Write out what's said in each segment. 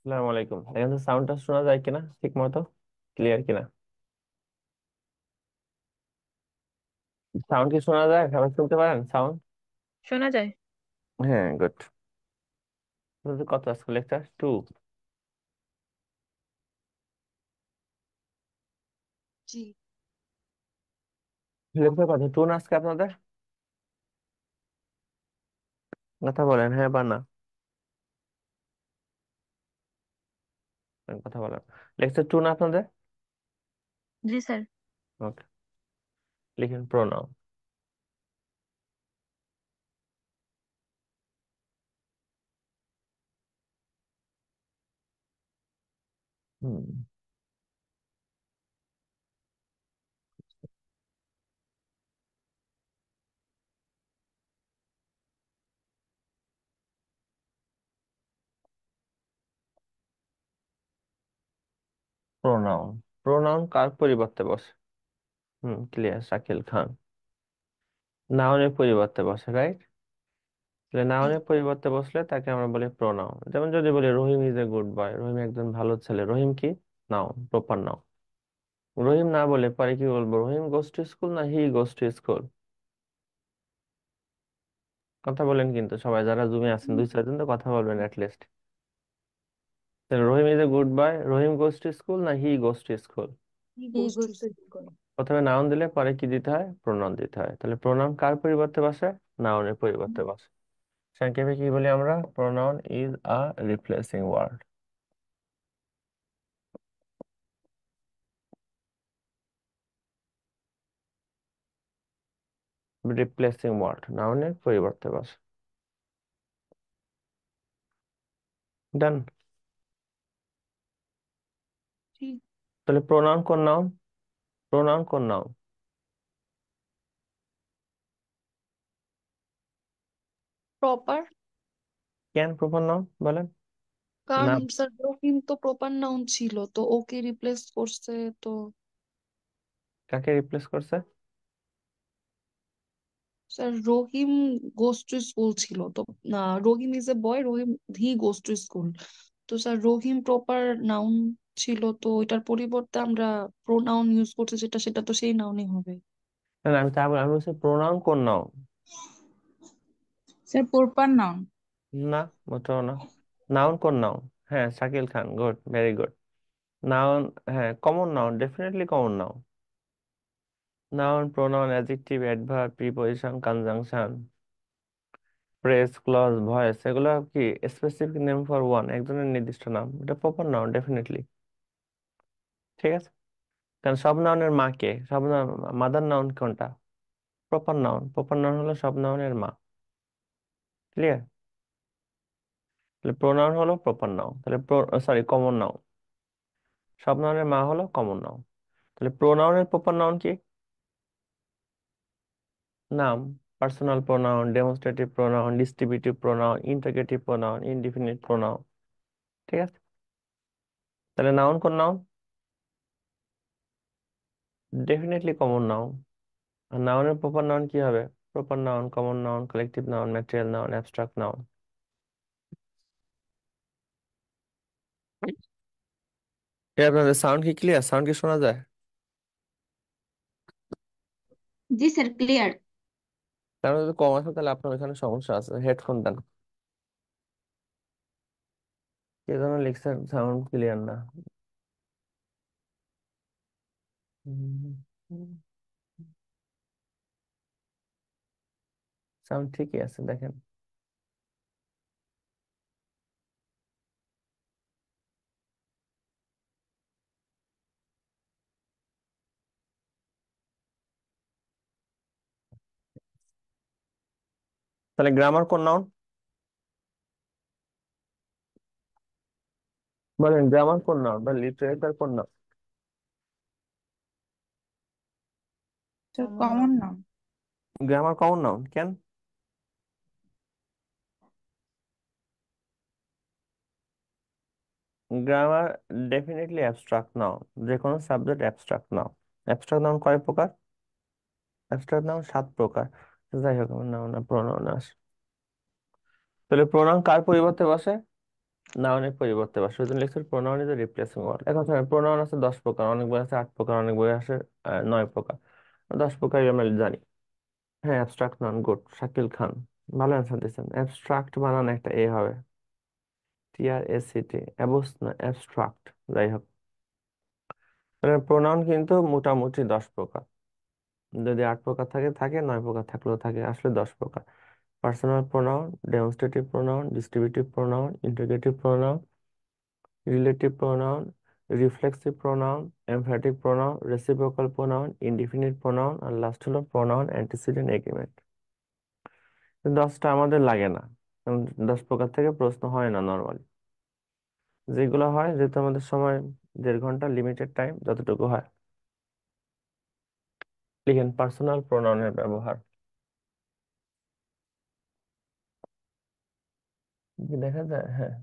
আসসালামু আলাইকুম। এখানে সাউন্ডটা শোনা যায় কিনা ঠিক মতো? ক্লিয়ার কিনা? সাউন্ড কি শোনা যায়? সবাই শুনতে পারেন সাউন্ড? শোনা যায়। হ্যাঁ, গুড। কত আজকে লেকচার? 2? জি। লেকচার কত? 2 না আজকে আপনাদের? কথা বলেন হ্যাঁ বা না। কথা বলেন। লেকচার 2 না আপনাদের? জি স্যার। ওকে, লিখেন প্রোনাউন। হুম, প্রোনাউন। প্রোনাউন কার পরিবর্তে বসে? ক্লিয়ার, শাকিল খান। নাউনের পরিবর্তে বসে, রাইট? তাহলে জি। নাউনের পরিবর্তে বসলে তাকে আমরা বলি প্রোনাউন। যেমন যদি বলি রহিম ইজ এ গুড বয়, রহিম একজন ভালো ছেলে, রহিম কি? Noun, proper noun. রহিম না বলে পরে কি বলবো? রহিম গোস টু স্কুল না হি গোস টু স্কুল? কথা বলেন কিন্তু সবাই, যারা জুমে আছেন 2-4 জন তো কথা বলবেন লিস্ট। তাহলে Rahim is a good boy, Rahim goes to school না he goes to school? He goes to school. প্রথমে নাউন দিলে পরে কি দিতে হয়? প্রোনাউন দিতে হয়। তাহলে প্রোনাউন কার পরিবর্তে বসে? নাউনের পরিবর্তে বসে। সংক্ষেপে কি বলি আমরা? Pronoun is a replacing word. Replacing word নাউনের পরিবর্তে বসে। ডান। জি। তাহলে প্রোনাউন কোন নাউন? প্রোনাউন কোন নাউন? প্রপার। কেন প্রপার নাউন বলেন? কারণ না, স্যার রহিম তো প্রপার নাউন ছিল, তো ওকে রিপ্লেস করছে তো। কাকে রিপ্লেস করছে? Sir Rahim goes to school ছিল তো। না, Rahim is a boy, Rahim he goes to school. তো স্যার রহিম প্রপার নাউন ছিল, তো ওইটার পরিবর্তে আমরা প্রোনাউন ইউজ করছি, যেটা সেটা তো সেই নাউনই হবে। না না, আমি বলছি প্রোনাউন কোন নাউন? Sir proper noun. না, মোটেও না। নাউন কোন নাউন? হ্যাঁ, Shakil Khan, good, very good. Noun, হ্যাঁ, common noun, definitely common noun. Noun, pronoun, adjective, adverb, preposition, conjunction, phrase, clause, voice, এগুলো কি স্পেসিফিক নেম ফর ওয়ান, একজনের নির্দিষ্ট নাম। এটা প্রপার নাউন ডেফিনেটলি। ঠিক আছে? কারণ সব নাউনের মা কে? সব নাউন, মাদার নাউন কোনটা? Proper noun. প্রপার নাউন হলো সব নাউনের মা। ক্লিয়ার? তাহলে প্রোনাউন হলো প্রপার নাউন, তাহলে সরি, কমন নাউন। সব নাউনের মা হলো কমন নাউন। তাহলে প্রোনাউনের প্রপার নাউন কি? নাম, personal pronoun, demonstrative pronoun, distributive pronoun, interrogative pronoun, indefinite pronoun. ঠিক আছে? তাহলে নাউন কোন নাউন? Definitely common noun. আর নাউনের প্রপার নাউন কি হবে? Proper noun, common noun, collective noun, material noun, abstract noun. আপনাদের সাউন্ড কি ক্লিয়ার? সাউন্ড কি শোনা যায়? জি স্যার, ক্লিয়ার। তাহলে যদি কম আছে তাহলে আপনার এখানে সমস্যা আছে, হেডফোন দেন। কে যেন লিখছেন সাউন্ড ক্লিয়ার না। সাউন্ড ঠিকই আছে দেখেন। তাহলে গ্রামার কোন নাউন? বলেন গ্রামার কোন নাউন বা লিটারেচার কোন noun? Sir common common noun. Noun. Grammar common noun কেন? Grammar definitely abstract noun. যে কোনো subject abstract noun. Abstract noun কয় প্রকার? অ্যাবস্ট্রাক্ট নাউন 7 প্রকার। যাই হোক, আমার নাউন না প্রোনাউন আস। তাহলে প্রোনাউন কার পরিবর্তে বসে? নাউনের পরিবর্তে বসে। ওই জন্য লিখছে pronoun is a replacing word. এখন প্রোনাউন আছে 10 প্রকার, অনেক বই আছে 8 প্রকার, অনেক বই আছে 9 প্রকার। 10 প্রকার আমরা জানি। হ্যাঁ, অ্যাবস্ট্রাক্ট নাউন, গুড। শাকিল খান ভালো অ্যান্সার দিচ্ছেন। অ্যাবস্ট্রাক্ট বানান একটা এ হবে, TRACT, অ্যাবস না অ্যাবস্ট্রাক্ট। যাই হোক, প্রোনাউন কিন্তু মোটামুটি 10 প্রকার। যদি 8 প্রকার থাকে থাকে, 9 প্রকার থাকলেও থাকে, আসলে 10 প্রকার। Personal pronoun, demonstrative pronoun, distributive pronoun, interrogative pronoun, relative pronoun, reflexive pronoun, emphatic pronoun, reciprocal pronoun, indefinite pronoun, আর লাস্ট হলো প্রোনাউন অ্যান্টিসিডেন্ট এগ্রিমেন্ট। 10টা আমাদের লাগে না, কারণ 10 প্রকার থেকে প্রশ্ন হয় না নর্মালি। যেগুলো হয়, যেহেতু আমাদের সময় 1.5 ঘন্টা, লিমিটেড টাইম, যতটুকু হয়। লিখেন পার্সোনাল প্রোনাউনের ব্যবহার। কি দেখা যায়? হ্যাঁ,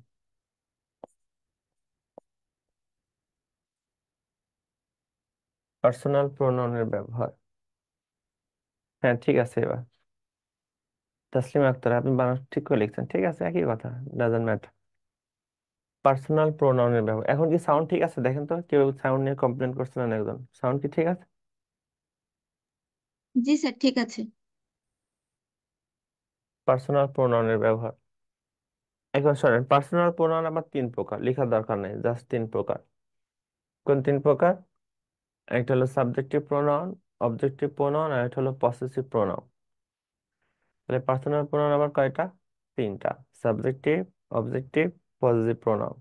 পার্সোনাল প্রোনাউনের ব্যবহার। হ্যাঁ ঠিক আছে। এবার তাসলিমা আক্তার, আপনি বানান ঠিক করে লিখছেন, ঠিক আছে, একই কথা, ডাজন্ট ম্যাটার। পার্সোনাল প্রোনাউনের ব্যবহার। এখন কি সাউন্ড ঠিক আছে? দেখেন তো, কেউ সাউন্ড নিয়ে কমপ্লেন করছিলেন একজন, সাউন্ড কি ঠিক আছে? জি স্যার, ঠিক আছে। পার্সোনাল প্রোনাউনের ব্যবহার। এখন শোনেন, পার্সোনাল প্রোনাউন আবার 3 প্রকার, লেখার দরকার নেই, জাস্ট 3 প্রকার। কোন 3 প্রকার? একটা হলো সাবজেক্টিভ প্রোনাউন, অবজেক্টিভ প্রোনাউন, আর একটা হলো পসেসিভ প্রোনাউন। তাহলে পার্সোনাল প্রোনাউন আবার কয়টা? 3টা। Subjective, objective, possessive pronoun.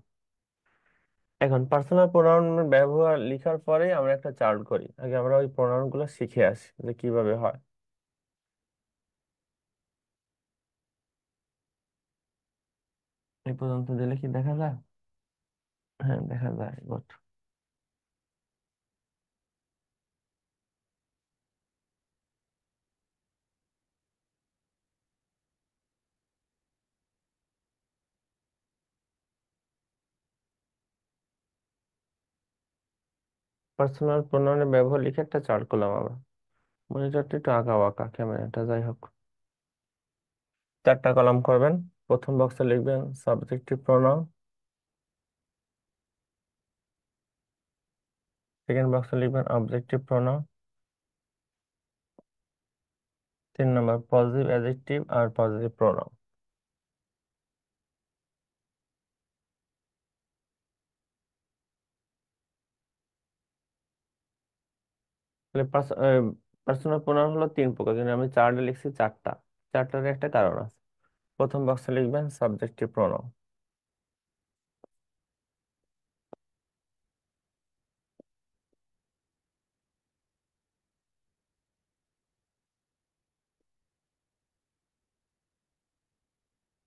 এখন পার্সোনাল প্রোনাউন ব্যবহার লিখার পরে আমরা একটা চার্ট করি, আগে আমরা ওই প্রোনাউন গুলো শিখে আসি যে কিভাবে হয়। এই পর্যন্ত দিলে কি দেখা যায়? হ্যাঁ দেখা যায়, গুড। পার্সোনাল প্রোনাউনের ব্যবহার লিখে একটা চার্ট করলাম আমরা। মনিটরটা একটু আঁকা বাঁকা ক্যামেরাটা, যাই হোক। 4টা কলাম করবেন। প্রথম বক্সে লিখবেন সাবজেক্টিভ প্রোনাউন, সেকেন্ড বক্সে লিখবেন অবজেক্টিভ প্রোনাউন, 3 নম্বর পজিটিভ অ্যাডজেক্টিভ আর পজিটিভ প্রোনাউন। তাহলে পার্সোনাল প্রোনাউন হলো 3 প্রকার, কিন্তু আমি চার্টে লিখছি 4টা। 4টার একটা কারণ আছে। প্রথম বক্সে লিখবেন সাবজেক্টিভ প্রোনাউন,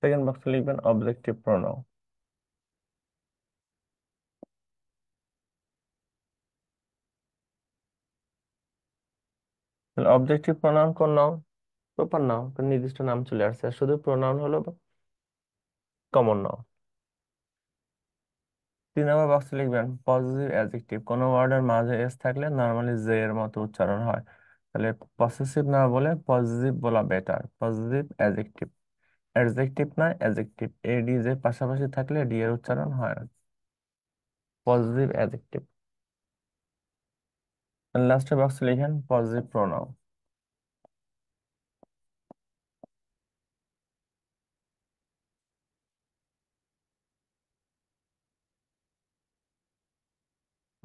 সেকেন্ড বক্সে লিখবেন অবজেক্টিভ প্রোনাউন। তাহলে অবজেক্টিভ প্রোনাউন কোন নাউন? প্রপার নাউন, নির্দিষ্ট নাম চলে আসছে, আর শুধু প্রোনাউন হলো কমন নাউন। 3 নম্বর বক্সে লিখবেন পজিটিভ অ্যাডজেক্টিভ। কোনো ওয়ার্ডের মাঝে এস থাকলে নর্মালি জে এর মতো উচ্চারণ হয়। তাহলে পসেসিভ না বলে পজিটিভ বলা বেটার, পজিটিভ অ্যাডজেক্টিভ। অ্যাডজেক্টিভ না অ্যাডজেক্টিভ, এডি যে পাশাপাশি থাকলে ডি এর উচ্চারণ হয় না। Positive adjective. লাস্টের বক্সে লিখেন পজিটিভ প্রোনাউন।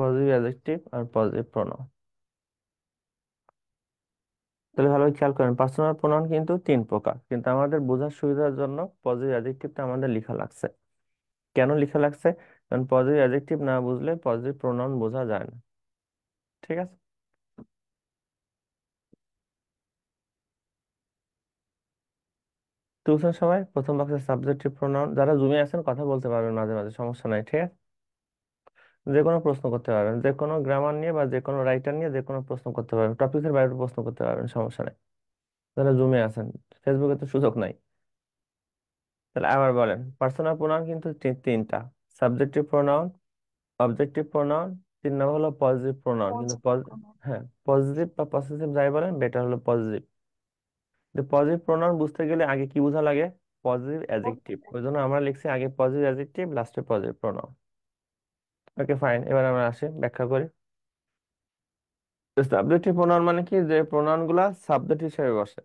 পজিটিভ অ্যাডজেক্টিভ আর পজিটিভ প্রোনাউন। তাহলে ভালোভাবে খেয়াল করেন, পার্সোনাল প্রোনাউন কিন্তু 3 প্রকার, কিন্তু আমাদের বোঝার সুবিধার জন্য পজিটিভ অ্যাডজেক্টিভটা আমাদের লেখা লাগছে। কেন লেখা লাগছে? কারণ পজিটিভ অ্যাডজেক্টিভ না বুঝলে পজিটিভ প্রোনাউন বোঝা যায় না। ঠিক আছে। টিউশন সবাই প্রথম বক্সে সাবজেক্টিভ প্রোনাউন, যারা জুমে আছেন কথা বলতে পারবেন মাঝে মাঝে, সমস্যা নাই। ঠিক আছে। যে কোনো প্রশ্ন করতে পারবেন, যে কোনো গ্রামার নিয়ে বা যে কোনো রাইটার নিয়ে যে কোনো প্রশ্ন করতে পারবেন, টপিকের বাইরে প্রশ্ন করতে পারবেন, সমস্যা নেই। যারা জুমে আছেন, ফেসবুকে তো সুযোগ নাই। তাহলে আবার বলেন, পার্সোনাল প্রোনাউন কিন্তু তিনটা: সাবজেক্টিভ প্রোনাউন, অবজেক্টিভ প্রোনাউন, 3 নম্বর হলো পজিটিভ প্রোনাউন। কিন্তু পজিটিভ। হ্যাঁ, পজিটিভ বা পসেসিভ যাই বলেন, বেটার হলো পজিটিভ। পজিটিভ প্রোনাউন বুঝতে গেলে আগে কি বোঝা লাগে? Positive adjective. ওই জন্য আমরা লিখছি আগে পজিটিভ অ্যাডজেক্টিভ, লাস্টে পজিটিভ প্রোনাউন। ওকে ফাইন, এবার আমরা আসি ব্যাখ্যা করি। সাবজেক্টিভ প্রোনাউন মানে কি? যে প্রোনাউন গুলা সাবজেক্ট হিসেবে বসে।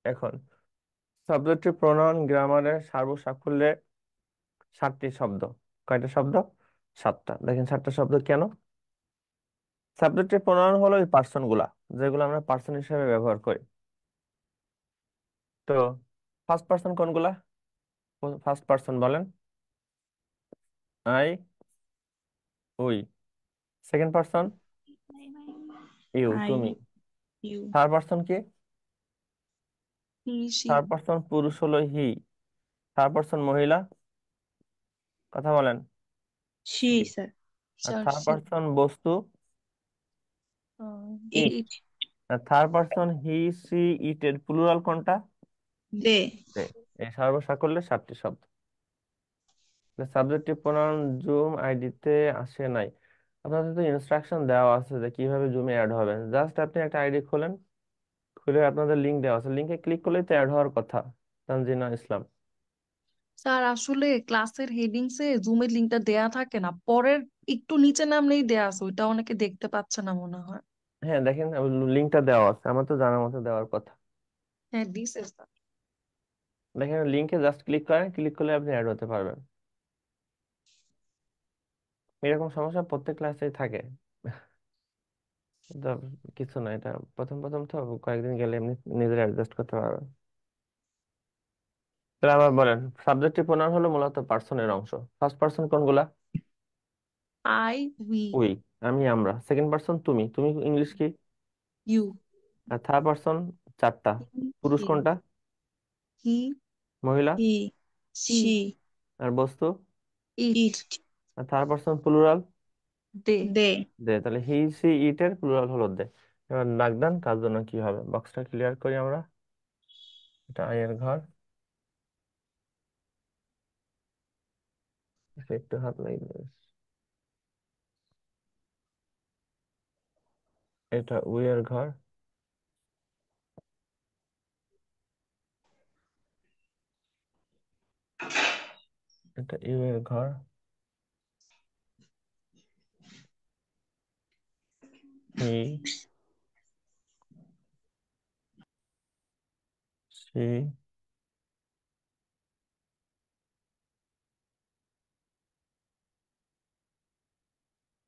এখন সাবজেক্টিভ প্রোনাউন গ্রামারের সার্বসাকুল্যে 7টি শব্দ। কয়টা শব্দ? 7টা। দেখেন 7টা শব্দ কেন? সাবজেক্টিভ প্রোনাউন হলো ওই পার্সন গুলা, যেগুলো আমরা পার্সন হিসেবে ব্যবহার করি। তো ফার্স্ট পার্সন কোনগুলা? ফার্স্ট পার্সন বলেন। I, we. Second person you, আই তুমি। ইউ থার্ড পার্সন কি? হি সি থার্ড পার্সন পুরুষ হলো হি। থার্ড পার্সন মহিলা, কথা বলেন, শি she। স্যার আর স্যার থার্ড সি পার্সন বস্তু, ইট ইট। আর third person he, she, it এর প্লুরাল কোনটা? দে they। এই সর্বসাকল্যে 7টি শব্দ। সাবজেক্টিভ প্রোনাউন জুম আইডিতে আসে নাই। আপনাদের তো ইনস্ট্রাকশন দেওয়া আছে যে কিভাবে জুমে অ্যাড হবেন। জাস্ট আপনি একটা আইডি খোলেন, খুলে আপনাদের লিংক দেওয়া আছে, লিংকে ক্লিক করলেই তো অ্যাড হওয়ার কথা। তানজিনা ইসলাম। স্যার আসলে ক্লাসের হেডিংসে জুমের লিংকটা দেয়া থাকে না, পরের একটু নিচে নামলেই দেয়া আছে, ওইটা অনেকে দেখতে পাচ্ছে না মনে হয়। হ্যাঁ দেখেন, লিংকটা দেওয়া আছে, আমার তো জানার মতো দেওয়ার কথা। হ্যাঁ দিছে স্যার। দেখেন লিংকে জাস্ট ক্লিক করেন, ক্লিক করলে আপনি অ্যাড হতে পারবেন। এরকম সমস্যা প্রত্যেক ক্লাসেই থাকে। তো কিছু না, এটা প্রথম প্রথম তো, কয়েকদিন গেলে এমনি নিজের অ্যাডজাস্ট করতে পারবেন। তাহলে আবার বলেন, সাবজেক্টিভ প্রোনাউন হলো মূলত পার্সনের অংশ। ফার্স্ট পার্সন কোনগুলা? আই, উই, উই, আমি, আমরা। সেকেন্ড পার্সন তুমি, তুমি ইংলিশ কি? ইউ, আর থার্ড পার্সন 4টা। পুরুষ হি, কোনটা? হি, মহিলা? হি সি, শি আর বস্তু? ইট, ইট আর থার্ড পার্সন প্লুরাল? দে। দে দে। তাহলে হি, সি, ইট এর প্লুরাল হলো দে। এবার দাগ দেন, কার জন্য কি হবে। বক্সটা ক্লিয়ার করি আমরা। এটা আয়ের ঘর, একটু হাত লাগিয়ে। এটা উইয়ের ঘর, এটা ইউ এর ঘর, হি, সি,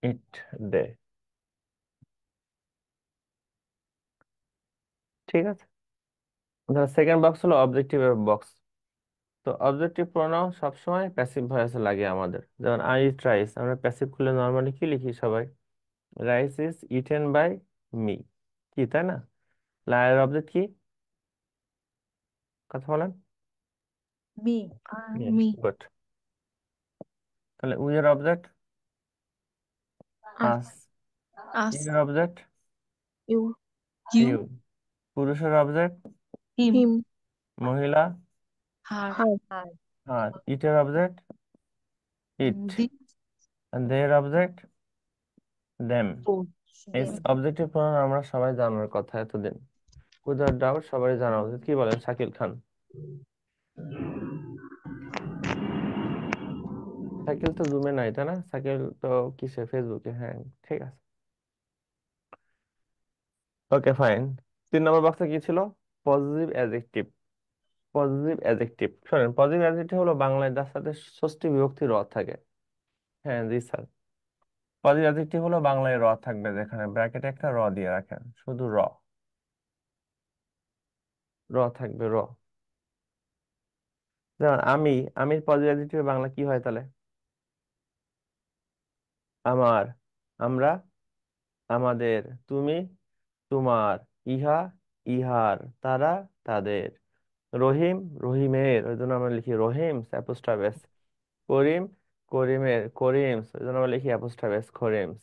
ইট, দে। ঠিক আছে। সেকেন্ড বক্স হলো অবজেক্টিভ বক্স। তো অবজেক্টিভ প্রোনাউন সবসময় প্যাসিভ ভয়েসে লাগে আমাদের। যেমন আই ইট রাইস, আমরা প্যাসিভ খুলে নর্মালি কি লিখি সবাই? Rice is eaten by me, কি তাই না? লায়ের অবজেক্ট কি? কথা বলেন। Me, me, good. তাহলে উই এর অবজেক্ট আস, আস। আস, এর অবজেক্ট ইউ, ইউ, ইউ। পুরুষের অবজেক্ট হিম, হিম মহিলা, হার, হার আর ইটের অবজেক্ট ইট। দি, আর their অবজেক্ট দেম। বোথ, এই দেম অবজেক্টিভ প্রোনাউন আমরা সবাই জানার কথা এতদিন, উইদাউট ডাউট সবাই জানা উচিত। কি বলেন শাকিল খান? শাকিল তো জুমে নাই তাই না? শাকিল তো কিসে, ফেসবুকে? হ্যাঁ ঠিক আছে। Okay fine. 3 নম্বর বক্সে কি ছিল? Positive adjective. পজিটিভ অ্যাডজেক্টিভ শোনেন, পজিটিভ অ্যাডজেক্টিভ হলো বাংলায় যার সাথে ষষ্ঠী বিভক্তি র থাকে। হ্যাঁ জি স্যার। পজিটিভ অ্যাডজেক্টিভ হলো বাংলায় র থাকবে, যেখানে ব্র্যাকেটে একটা র দিয়ে রাখেন, শুধু র, র থাকবে র। যেমন আমি, আমির পজিটিভ অ্যাডজেক্টিভ বাংলা কি হয় তাহলে? আমার, আমরা, আমাদের, তুমি, তোমার, ইহা, ইহার, তারা, তাদের, রহিম, রহিমের, ওই জন্য আমরা লিখি রহিমস অ্যাপোস্ট্রোফ এস, করিম, করিমের, করিমস, ওই জন্য আমরা লিখি অ্যাপোস্ট্রোফ এস, করিমস।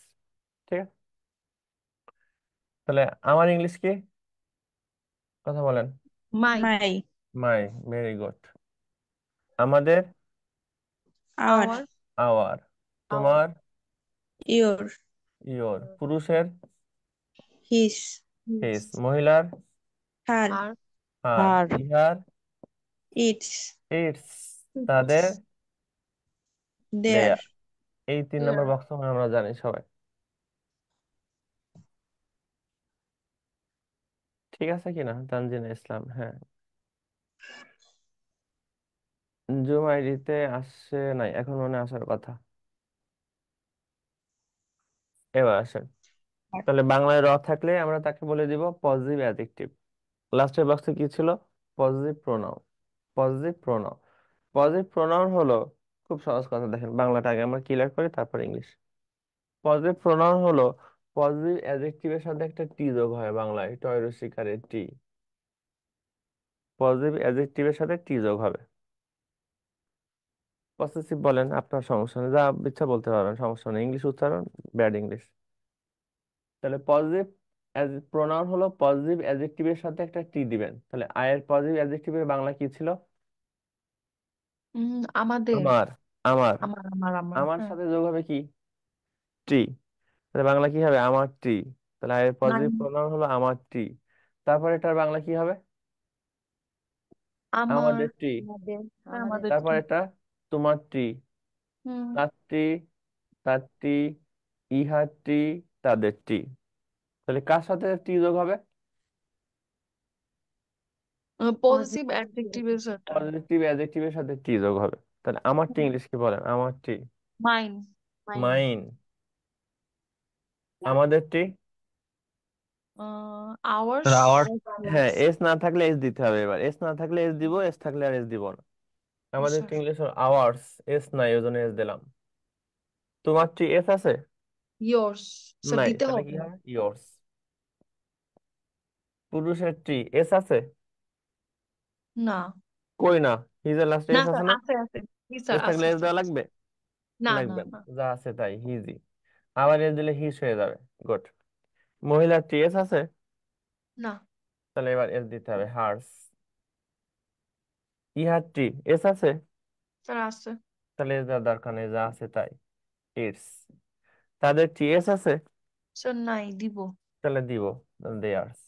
ঠিক আছে, তাহলে আমার ইংলিশ কি, কথা বলেন? মাই। মাই। মাই, ভেরি গুড। আমাদের, আওয়ার। আওয়ার। আওয়ার। আওয়ার। তোমার, ইয়োর। ইয়োর। পুরুষের, হিস। হিস। মহিলার, হার। আর হার। হার। ইহার, ইটস। ইটস। তাদের, দেয়ার। দেয়ার। এই 3 নম্বর বক্স আমরা জানি সবাই। ঠিক আছে কিনা তানজিনা ইসলাম? হ্যাঁ, জুম আইডিতে আসে নাই, এখন মনে আসার কথা। এবার আসেন, তাহলে বাংলায় র থাকলে আমরা তাকে বলে দিব পজিটিভ অ্যাডজেক্টিভ। লাস্টের বক্সে কি ছিল? Positive pronoun. Positive pronoun, positive pronoun হলো, খুব সহজ কথা, দেখেন বাংলাটা আগে আমরা ক্লিয়ার করি, তারপর ইংলিশ। পজিটিভ প্রোনাউন হলো পজিটিভ অ্যাডজেক্টিভের সাথে একটা টি যোগ হয়, বাংলায় টয়রসিকারের টি। পজিটিভ অ্যাডজেক্টিভের সাথে টি যোগ হবে। পসেসিভ বলেন, আপনার সমস্যা নেই, যা ইচ্ছা বলতে পারবেন, সমস্যা নেই, ইংলিশ উচ্চারণ ব্যাড ইংলিশ। তাহলে পজিটিভ প্রোনাউন হলো পজিটিভ অ্যাডজেক্টিভের সাথে একটা টি দিবেন। তাহলে আয়ের পজিটিভ অ্যাডজেক্টিভের বাংলা কি ছিল? আমাদের। আমার, আমার। আমার আমার হ্যাঁ। সাথে যোগ হবে কি? টি। তাহলে বাংলা কি হবে? আমার টি। তাহলে আয়ের পজিটিভ মাইন। প্রোনাউন হলো আমার টি। তারপর এটার বাংলা কি হবে? আমার। আমাদের টি। আমাদের। হ্যাঁ, আমাদের। আমাদের তারপর টি। এটা তোমার টি, হুম। তার টি, তার টি, ইহার টি, তাদের টি। তাহলে কার সাথে টি যোগ হবে? পজিটিভ অ্যাডজেক্টিভের সাথে। পজিটিভ অ্যাডজেক্টিভের সাথে টি যোগ হবে। তাহলে আমার টি ইংলিশ কি বলেন? আমার টি। মাইন। মাইন। মাইন। আমাদের টি। আওয়ার্স। তাহলে আওয়ার। হ্যাঁ, এস না থাকলে এস দিতে হবে, এবার এস না থাকলে এস দিব, এস থাকলে আর এস দিব না। আমাদের আচ্ছা। টি ইংলিশ হলো আওয়ার্স, এস নাই, ওই জন্য এস দিলাম। তোমার টি এস আছে? ইয়োর্স। স্যার নাই, দিতে তাহলে হবে? কি হবে? ইয়োর্স। পুরুষের টি এস আছে? না। কই না, হিজের লাস্টে না এস আছে স্যার, না? আছে আছে। জি স্যার, এস থাকলে আছে এস স্যার। দেওয়া লাগবে? না না লাগবে না, না। যা আছে তাই, হিজি। আবার এস দিলে হিস হয়ে যাবে। গুড। মহিলার টি এস আছে? না তাহলে এবার এস দিতে হবে, হার্স। ইহার টি এস আছে? স্যার, আছে। তাহলে এস দেওয়ার দরকার নেই, যা আছে তাই, ইটস। তাদের টি এস আছে? স্যার নাই, দিব। তাহলে দিব, দেয়ার্স।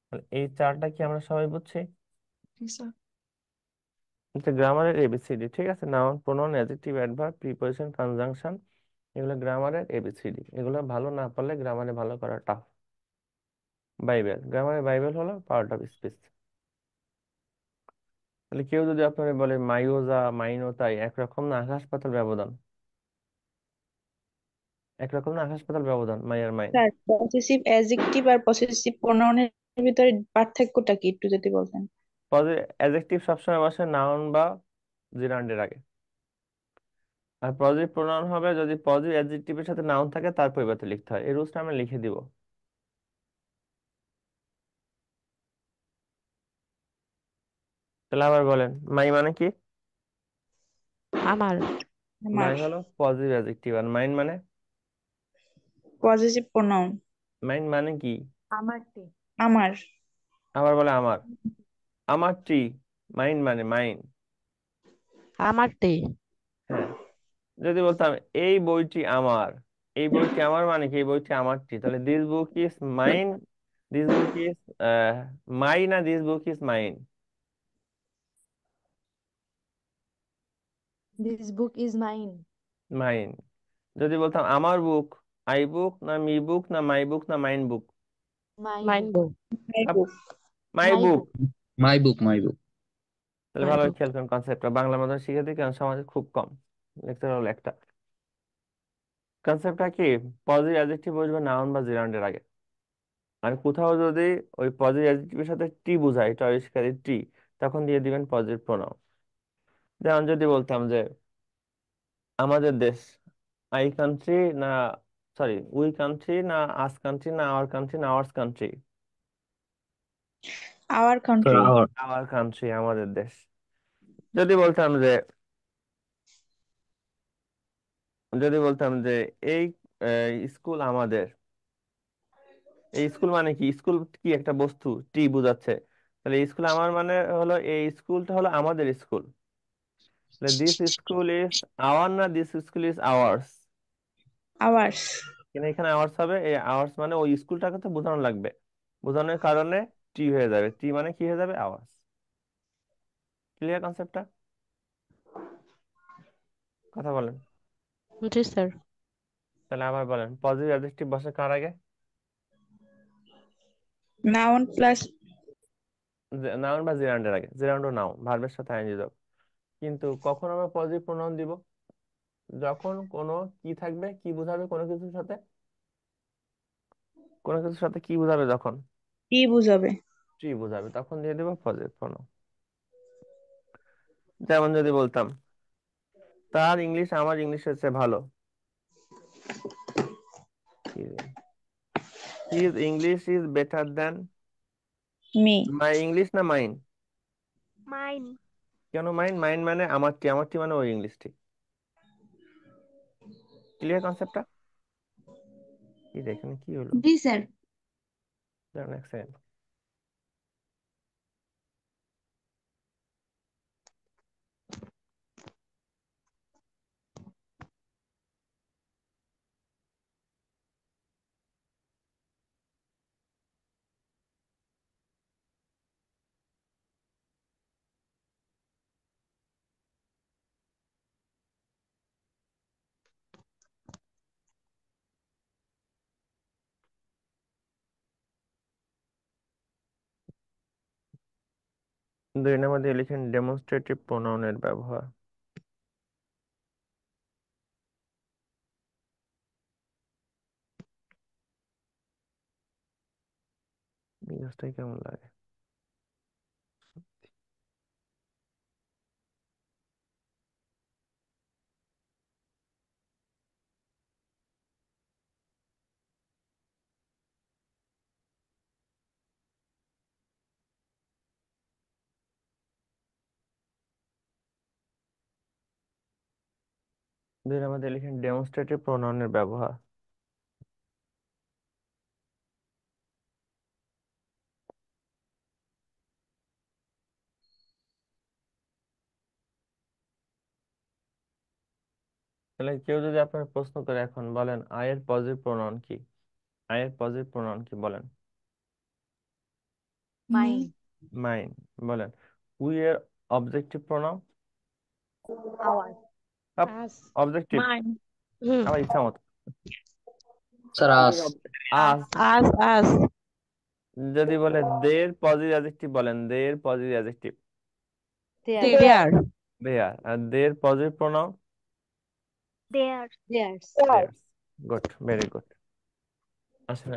তাহলে এই চারটা কি আমরা সবাই বুঝছি? জি স্যার। এটা গ্রামারের এবিসিডি, ঠিক আছে? Noun, pronoun, adjective, adverb, preposition, conjunction, এগুলো গ্রামারের এবিসিডি। এগুলো ভালো না পারলে গ্রামারে ভালো করা টাফ। বাইবেল, গ্রামারের বাইবেল হলো পার্ট অফ স্পিচ। তাহলে কেউ যদি আপনাকে বলে মাইওজা, মাইনো, তাই একরকম না, আকাশ পাতাল ব্যবধান। একরকম না, আকাশ পাতাল ব্যবধান, মাই are mine. Sir, possessive adjective R possessive প্রোনাউনের ভিতরে পার্থক্যটা কি একটু যদি বলতেন? অ্যাডজেক্টিভ সবসময় বসে নাউন বা জিরান্ডের আগে, আর পজিটিভ প্রোনাউন হবে যদি পজিটিভ অ্যাডজেক্টিভের সাথে নাউন থাকে তার পরিবর্তে লিখতে হয়। এই রুলসটা আমরা লিখে দিব। তাহলে আবার বলেন, মাই মানে কি? আমার। আমার। মাই হলো পজিটিভ অ্যাডজেক্টিভ, আর মাইন মানে, পসেসিভ প্রোনাউন। মাইন মানে কি? আমারটি। আমার। আবার বলে আমার, আমার টি। মাইন মানে মাইন। আমারটি। হ্যাঁ, যদি বলতাম এই বইটি আমার, এই বইটি আমার মানে কি? এই বইটি আমারটি। তাহলে this book is mine, this book is my, না this book is mine? This book is mine. Mine. যদি বলতাম আমার বুক, আই বুক না মি বুক না মাই বুক না মাইন বুক? মাইন মাইন বুক। মাই বুক। মাই মাই বুক। বুক। মাই বুক, মাই বুক। তাহলে মাই ভালো বুক। খেয়াল করেন কনসেপ্টটা, বাংলা মাধ্যমে শিখে দিই, কারণ সমাজে খুব কম লেকচার হলো একটা। কনসেপ্টটা কি? পজিটিভ অ্যাডজেক্টিভ বসবে নাউন বা জিরান্ডের আগে। আর কোথাও যদি ওই পজিটিভ অ্যাডজেক্টিভের সাথে টি বোঝায়, টরিস্টকারী টি, তখন দিয়ে দিবেন পজিটিভ প্রোনাউন। যেমন যদি বলতাম যে আমাদের দেশ, আই কান্ট্রি না, সরি, উই কান্ট্রি না, আস কান্ট্রি না, আওয়ার কান্ট্রি না, hours country. Our country. Our country, আমাদের দেশ। যদি বলতাম যে এই স্কুল আমাদের, এই স্কুল মানে কি? স্কুল কি একটা বস্তু, টি বোঝাচ্ছে। তাহলে স্কুল আমার মানে হলো এই স্কুলটা হলো আমাদের স্কুল। তাহলে দিস স্কুল ইজ আওয়ার না, this school is ours. Hours. কিন্তু এখানে আওয়ার্স হবে, এই আওয়ার্স মানে ওই স্কুলটাকে তো বোঝানো লাগবে। বোঝানোর কারণে টি হয়ে যাবে, টি মানে কি হয়ে যাবে? আওয়ার্স। ক্লিয়ার কনসেপ্টটা? কথা বলেন। জি স্যার। তাহলে আবার বলেন, পজিটিভ অ্যাডজেক্টিভ বসে কার আগে? Noun plus. নাউন বা জিরান্ডের আগে। জিরান্ড নাউন, ভার্বের সাথে আইএনজি যোগ। কিন্তু কখন আমরা পজিটিভ প্রোনাউন দিব? যখন কোনো কি থাকবে, কি বোঝাবে কোনো কিছুর সাথে, কোনো কিছুর সাথে কি বোঝাবে যখন? টি বুঝাবে। টি বোঝাবে, তখন দিয়ে দেবো পজিটিভ প্রোনাউন। যেমন যদি বলতাম তার ইংলিশ আমার ইংলিশের চেয়ে ভালো, his English is better than me. My English না মাইন? মাইন। কেন মাইন? মাইন মানে আমারটি, আমারটি মানে ওই ইংলিশটি। ক্লিয়ার কনসেপ্টটা? কি রে, এখানে কি হলো? জি স্যার। দাঁড়ান এক সেকেন্ড। দুই নম্বর দিয়ে লিখেন ডেমনস্ট্রেটিভ প্রোনাউনের ব্যবহার। মেজাজটাই কেমন লাগে। দুই নম্বর দিয়ে লিখেন ডেমনস্ট্রেটিভ প্রোনাউনের ব্যবহার। তাহলে কেউ যদি আপনার প্রশ্ন করে এখন বলেন আই এর পজিটিভ প্রোনাউন কি? আই এর পজিটিভ প্রোনাউন কি বলেন? মি। মাইন। মাইন। বলেন উই এর objective pronoun? Our. Up, us. Objective. Mine. Hmm. আমার ইচ্ছা মতো। Sir us. Us. Us us. যদি বলে দের পজিটিভ অ্যাডজেক্টিভ বলেন, their positive adjective. Their. Their. Their. Their. আর their positive pronoun? Their. Theirs. Theirs. Good, very good. আসলে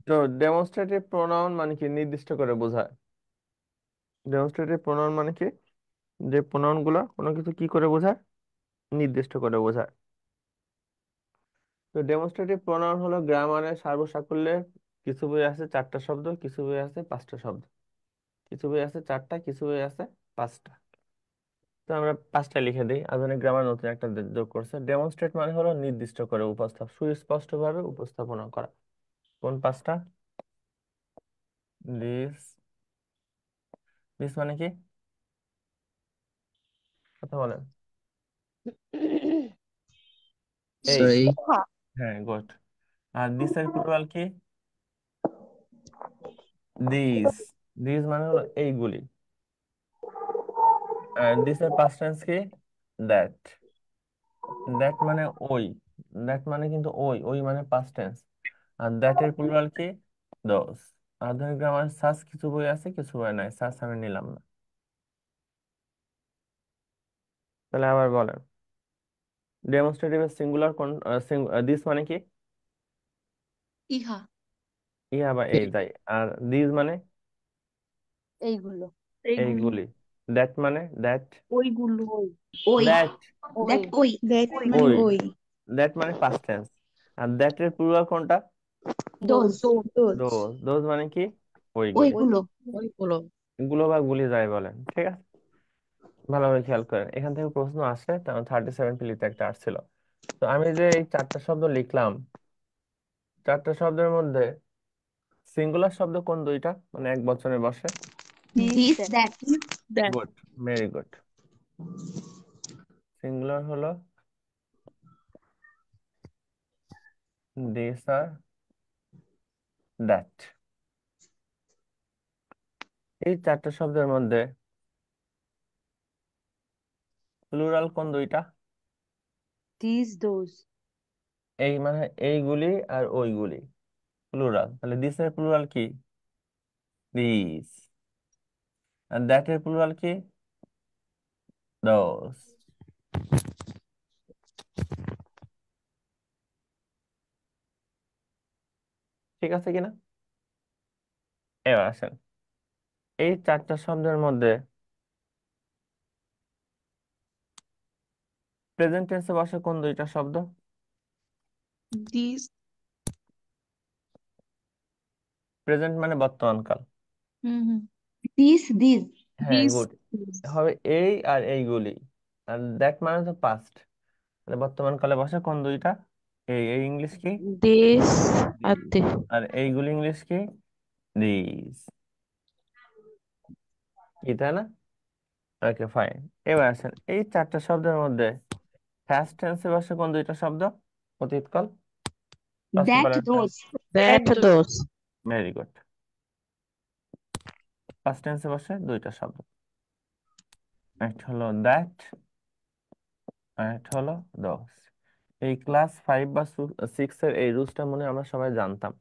তো demonstrative pronoun মানে কি? নির্দিষ্ট করে বোঝায়। ডেমনস্ট্রেটিভ প্রোনাউন মানে কি? যে প্রোনাউন গুলা কোনো কিছু কি করে বোঝায়? নির্দিষ্ট করে বোঝায়। তো ডেমনস্ট্রেটিভ প্রোনাউন হলো গ্রামারের সার্বসাকুল্যে। কিছু বই আছে 4টা শব্দ, কিছু বই আছে 5টা শব্দ, কিছু বই আছে 4টা, কিছু বই আছে 5টা। তো আমরা 5টা লিখে দিই। আধুনিক গ্রামার নতুন একটা যোগ করছে। ডেমনস্ট্রেট মানে হলো নির্দিষ্ট করে সুস্পষ্টভাবে উপস্থাপনা করা। কোন 5টা? দিস। দিস মানে কি? কথা বলেন। এই। স্যার এই। হ্যাঁ, গুড। আর দিস এর প্লুরাল কি? দিস। দিস মানে হলো এইগুলি। আর দিস এর পাস্ট টেন্স কি? দ্যাট। দ্যাট মানে ওই। দ্যাট মানে কিন্তু ওই, ওই মানে পাস্ট টেন্স। আর দ্যাট এর প্লুরাল কি? দোজ। আধুনিক গ্রামার সাস কিছু বই আছে, কিছু বই নাই, সাস আমি নিলাম না। তাহলে আবার বলেন ডেমনস্ট্রেটিভ সিঙ্গুলার কোন দিস মানে কি? ইহা ইহা বা এই যাই। আর দিস মানে এইগুলো। এইগুলি এইগুলি। দ্যাট মানে দ্যাট। ওইগুলো ওই দ্যাট দ্যাট ওই দ্যাট মানে ওই। ওই। দ্যাট মানে পাস্ট টেন্স। আর দ্যাট এর প্লুরাল কোনটা? দোজ দোজ দোজ মানে কি? ওইগুলি। ওইগুলো ওইগুলো। গুলো বা গুলি যাই বলেন, ঠিক আছে। ভালোভাবে খেয়াল করেন, এখান থেকে প্রশ্ন আসে, তেমন 37 পিলিতে একটা আসছিল। তো আমি যে এই 4টা শব্দ লিখলাম, 4টা শব্দের মধ্যে সিঙ্গুলার শব্দ কোন দুইটা, মানে এক বচনে বসে? This that that good, very good. Singular হলো দিস আর দ্যাট। এই 4টা শব্দের মধ্যে প্লুরাল কোন দুইটা? This those. এই মানে এইগুলি আর ওইগুলি প্লুরাল। তাহলে দিস এর প্লুরাল কি? দিস। আর দ্যাট এর প্লুরাল কি? দোজ। ঠিক আছে কিনা? এবার আসেন, এই 4টা শব্দের মধ্যে প্রেজেন্ট টেন্সে বসে কোন দুইটা শব্দ? দিস প্রেজেন্ট মানে বর্তমান কাল। হুম দিস হ্যাঁ, দিস গুড। হবে এই আর এইগুলি। আর দ্যাট মানে তো পাস্ট। তাহলে বর্তমান কালে বসে কোন দুইটা? এই ইংলিশ কি? This R These। আর এইগুলি ইংলিশ কি? দিস। কি, তাই না? ওকে, ফাইন। এবার আসেন, এই 4টা শব্দের মধ্যে ফার্স্ট টেন্সে বসে কোন দুইটা শব্দ? অতীতকাল, past that perfect tense. Those that those. Very good. First টেন্সে বসে দুইটা শব্দ, একটা হলো দ্যাট আর একটা হলো দোজ। এই ক্লাস 5 বা 6 এর এই রুলসটা মনে হয় আমরা সবাই জানতাম।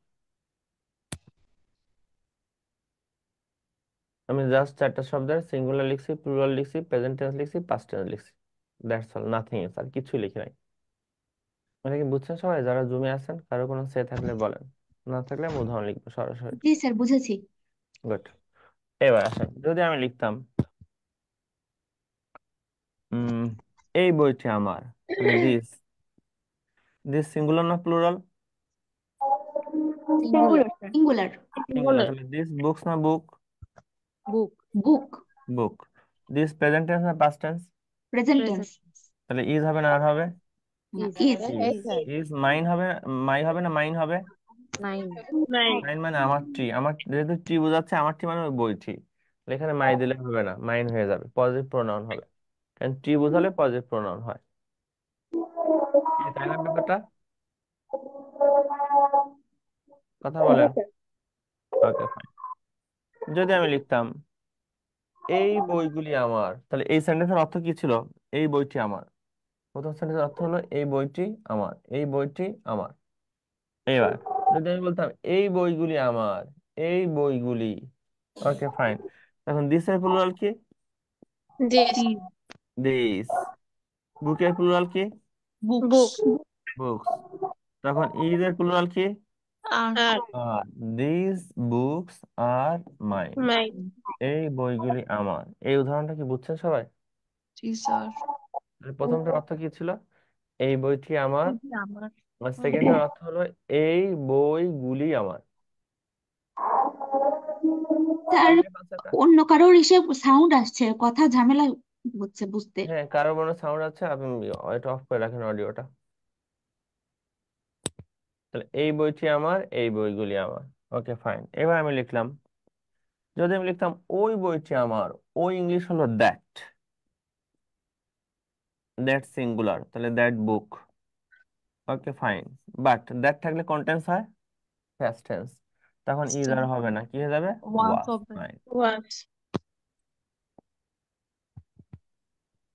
আমি জাস্ট 4টা শব্দের সিঙ্গুলার লিখছি, প্লুরাল লিখছি, প্রেজেন্ট টেন্স লিখছি, পাস্ট টেন্স লিখছি। That's all, nothing else. আর কিছুই লিখি নাই। মানে কি বুঝছেন সবাই? যারা জুমে আছেন, কারো কোনো সে থাকলে বলেন, না থাকলে আমি উদাহরণ লিখবো সরাসরি। জি স্যার বুঝেছি গুড। এবার আসেন, যদি আমি লিখতাম উম এই বইটি আমার, তাহলে দিস, দিস সিঙ্গুলার না প্লুরাল? Singular singular. তাহলে দিস বুকস না বুক? বুক। বুক বুক। দিস প্রেজেন্ট টেন্স না পাস্ট টেন্স? প্রেজেন্ট টেন্স তাহলে ইজ হবে না আর হবে? না ইজ। ইজ ইজ মাইন হবে, মাই হবে না মাইন হবে? নাইন। মাইন মানে আমার ট্রি। আমার যেহেতু ট্রি বোঝাচ্ছে, আমার ট্রি মানে ওই বইটি। তাহলে এখানে মাই দিলে হবে না, মাইন হয়ে যাবে, পজিটিভ প্রোনাউন হবে। কারণ ট্রি বোঝালে পজিটিভ প্রোনাউন হয়। তাই না ব্যাপারটা? কথা বলেন। ওকে, ফাইন। যদি আমি লিখতাম এই বইগুলি আমার, তাহলে এই সেন্টেন্সের অর্থ কি ছিল? এই বইটি আমার। প্রথম সেন্টেন্সের অর্থ হলো এই বইটি আমার, এই বইটি আমার। এবার যদি আমি বলতাম এই বইগুলি আমার, এই বইগুলি, ওকে ফাইন। এখন দিস এর প্লুরাল কি? This this. বুকের প্লুরাল কি? Books books. তখন ইজ এর প্লুরাল কি? আর আর দিস বুকস আর মাইন। এই বইগুলি আমার। এই উদাহরণটা কি বুঝছেন সবাই? জি স্যার তাহলে প্রথমটার অর্থ কি ছিল? এই বইটি আমার। আমার আর সেকেন্ডটার অর্থ হলো এই বইগুলি আমার। স্যার বুঝলে concept টা? অন্য কারোর এসে সাউন্ড আসছে কথা ঝামেলা হচ্ছে বুঝতে হ্যাঁ, কারো মনে সাউন্ড আছে, আপনি এটা অফ করে রাখেন, অডিওটা। তাহলে এই বইটি আমার, এই বইগুলি আমার। ওকে, ফাইন। এবার আমি লিখলাম, যদি আমি লিখতাম ওই বইটি আমার, ওই ইংলিশ হলো দ্যাট। দ্যাট সিঙ্গুলার, তাহলে that book. Okay, fine. But that থাকলে কোন টেন্স হয়? Past tense. তখন ইজ আর হবে না, কি হয়ে যাবে? ওয়ান্স ওয়াজ। হবে ফাইন।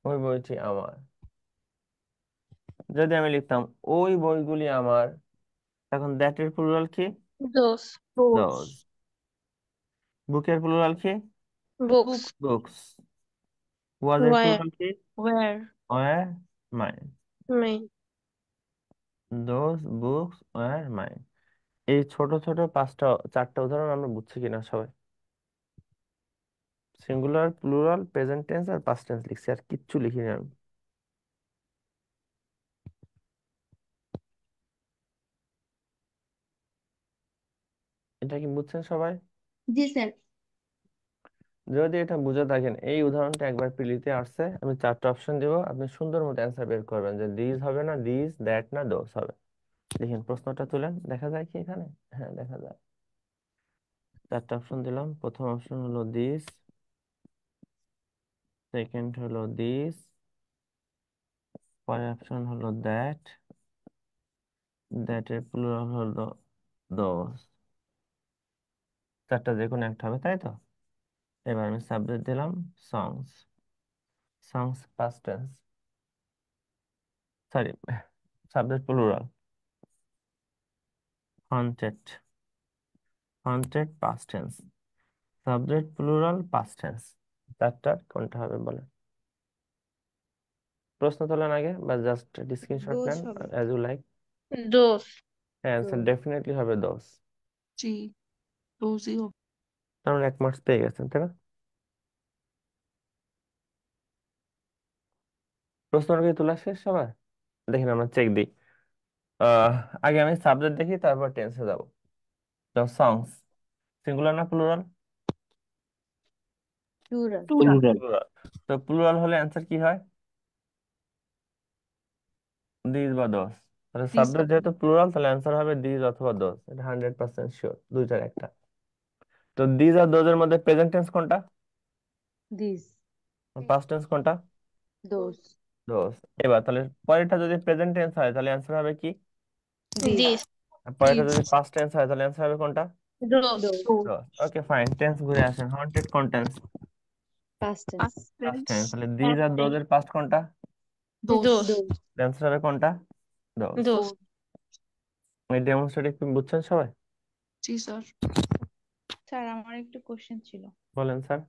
ওই বইটি আমার। যদি আমি লিখতাম ওই বইগুলি আমার, তখন দ্যাট এর প্লুরাল কি? Those those. বুকের প্লুরাল কি? Books books. ওয়াজ এর প্লুরাল কি? Were were, mine. Mine. Those books were mine. এই ছোট ছোট চারটা উদাহরণ আমরা বুঝছি কিনা সবাই? সিঙ্গুলার, প্লুরাল, প্রেজেন্ট টেন্স আর পাস্ট টেন্স লিখছি, আর কিচ্ছু লিখিনি আমি। এটা কি বুঝছেন সবাই? জি স্যার। যদি এটা বুঝে থাকেন, এই উদাহরণটা একবার প্রিলিতে আসছে, আমি চারটা অপশন দিব, আপনি সুন্দর মতো অ্যান্সার বের করবেন যে দিস হবে না, দিস, দ্যাট না, দোস হবে। দেখেন প্রশ্নটা তুলেন, দেখা যায় কি এখানে? হ্যাঁ দেখা যায়। চারটা অপশন দিলাম। প্রথম অপশন হলো দিস, সেকেন্ড হলো দিস, পরের অপশন হলো দ্যাট, দ্যাট এর প্লুরাল হলো দোস। চারটা যে কোনো একটা হবে, তাই তো? এবার আমি সাবজেক্ট দিলাম songs, songs past tense, sorry subject plural, haunted, haunted past tense, subject plural past tense. চারটার কোনটা হবে বলেন? প্রশ্ন তোলেন আগে, বা জাস্ট স্ক্রিনশট দোজ নেন, হবে। As you like. Those. হ্যাঁ অ্যান্সার ডেফিনেটলি হবে দোস। জি, রোজই হবে। তাহলে 1 মার্কস পেয়ে গেছেন, তাই না? প্রশ্নটা কি তোলা শেষ সবার? দেখেন আমরা চেক দিই। আহ আগে আমি সাবজেক্ট দেখি, তারপর টেন্সে যাবো। তো সংস সিঙ্গুলার না প্লুরাল? Plural. প্লুরাল। প্লুরাল। তো প্লুরাল হলে অ্যান্সার কি হয়? দিস বা দোস। তাহলে দিস সাবজেক্ট যেহেতু প্লুরাল, তাহলে অ্যান্সার হবে দিস অথবা দোস, এটা 100% শিওর, দুইটার একটা। তো দিস আর দোজের মধ্যে প্রেজেন্ট টেন্স কোনটা? These. পাস্ট টেন্স কোনটা? Those. দোস। এবার তাহলে পরেরটা যদি প্রেজেন্ট টেন্স হয় তাহলে অ্যান্সার হবে কি? These. আর পরেরটা দিস, যদি পাস্ট টেন্স হয় তাহলে অ্যান্সার হবে কোনটা? Those. Rose, those. Okay fine, tense ঘুরে আসেন। হন্টেড কোন tense? Past past tense. Past tense, tense. তাহলে দিস আর দোজের পাস্ট কোনটা? Those, Those. অ্যান্সার হবে কোনটা? দোস। দোজ। এই ডেমনস্ট্রেট একটু বুঝছেন সবাই? জি স্যার। স্যার আমার একটু কোশ্চেন ছিল। বলেন স্যার।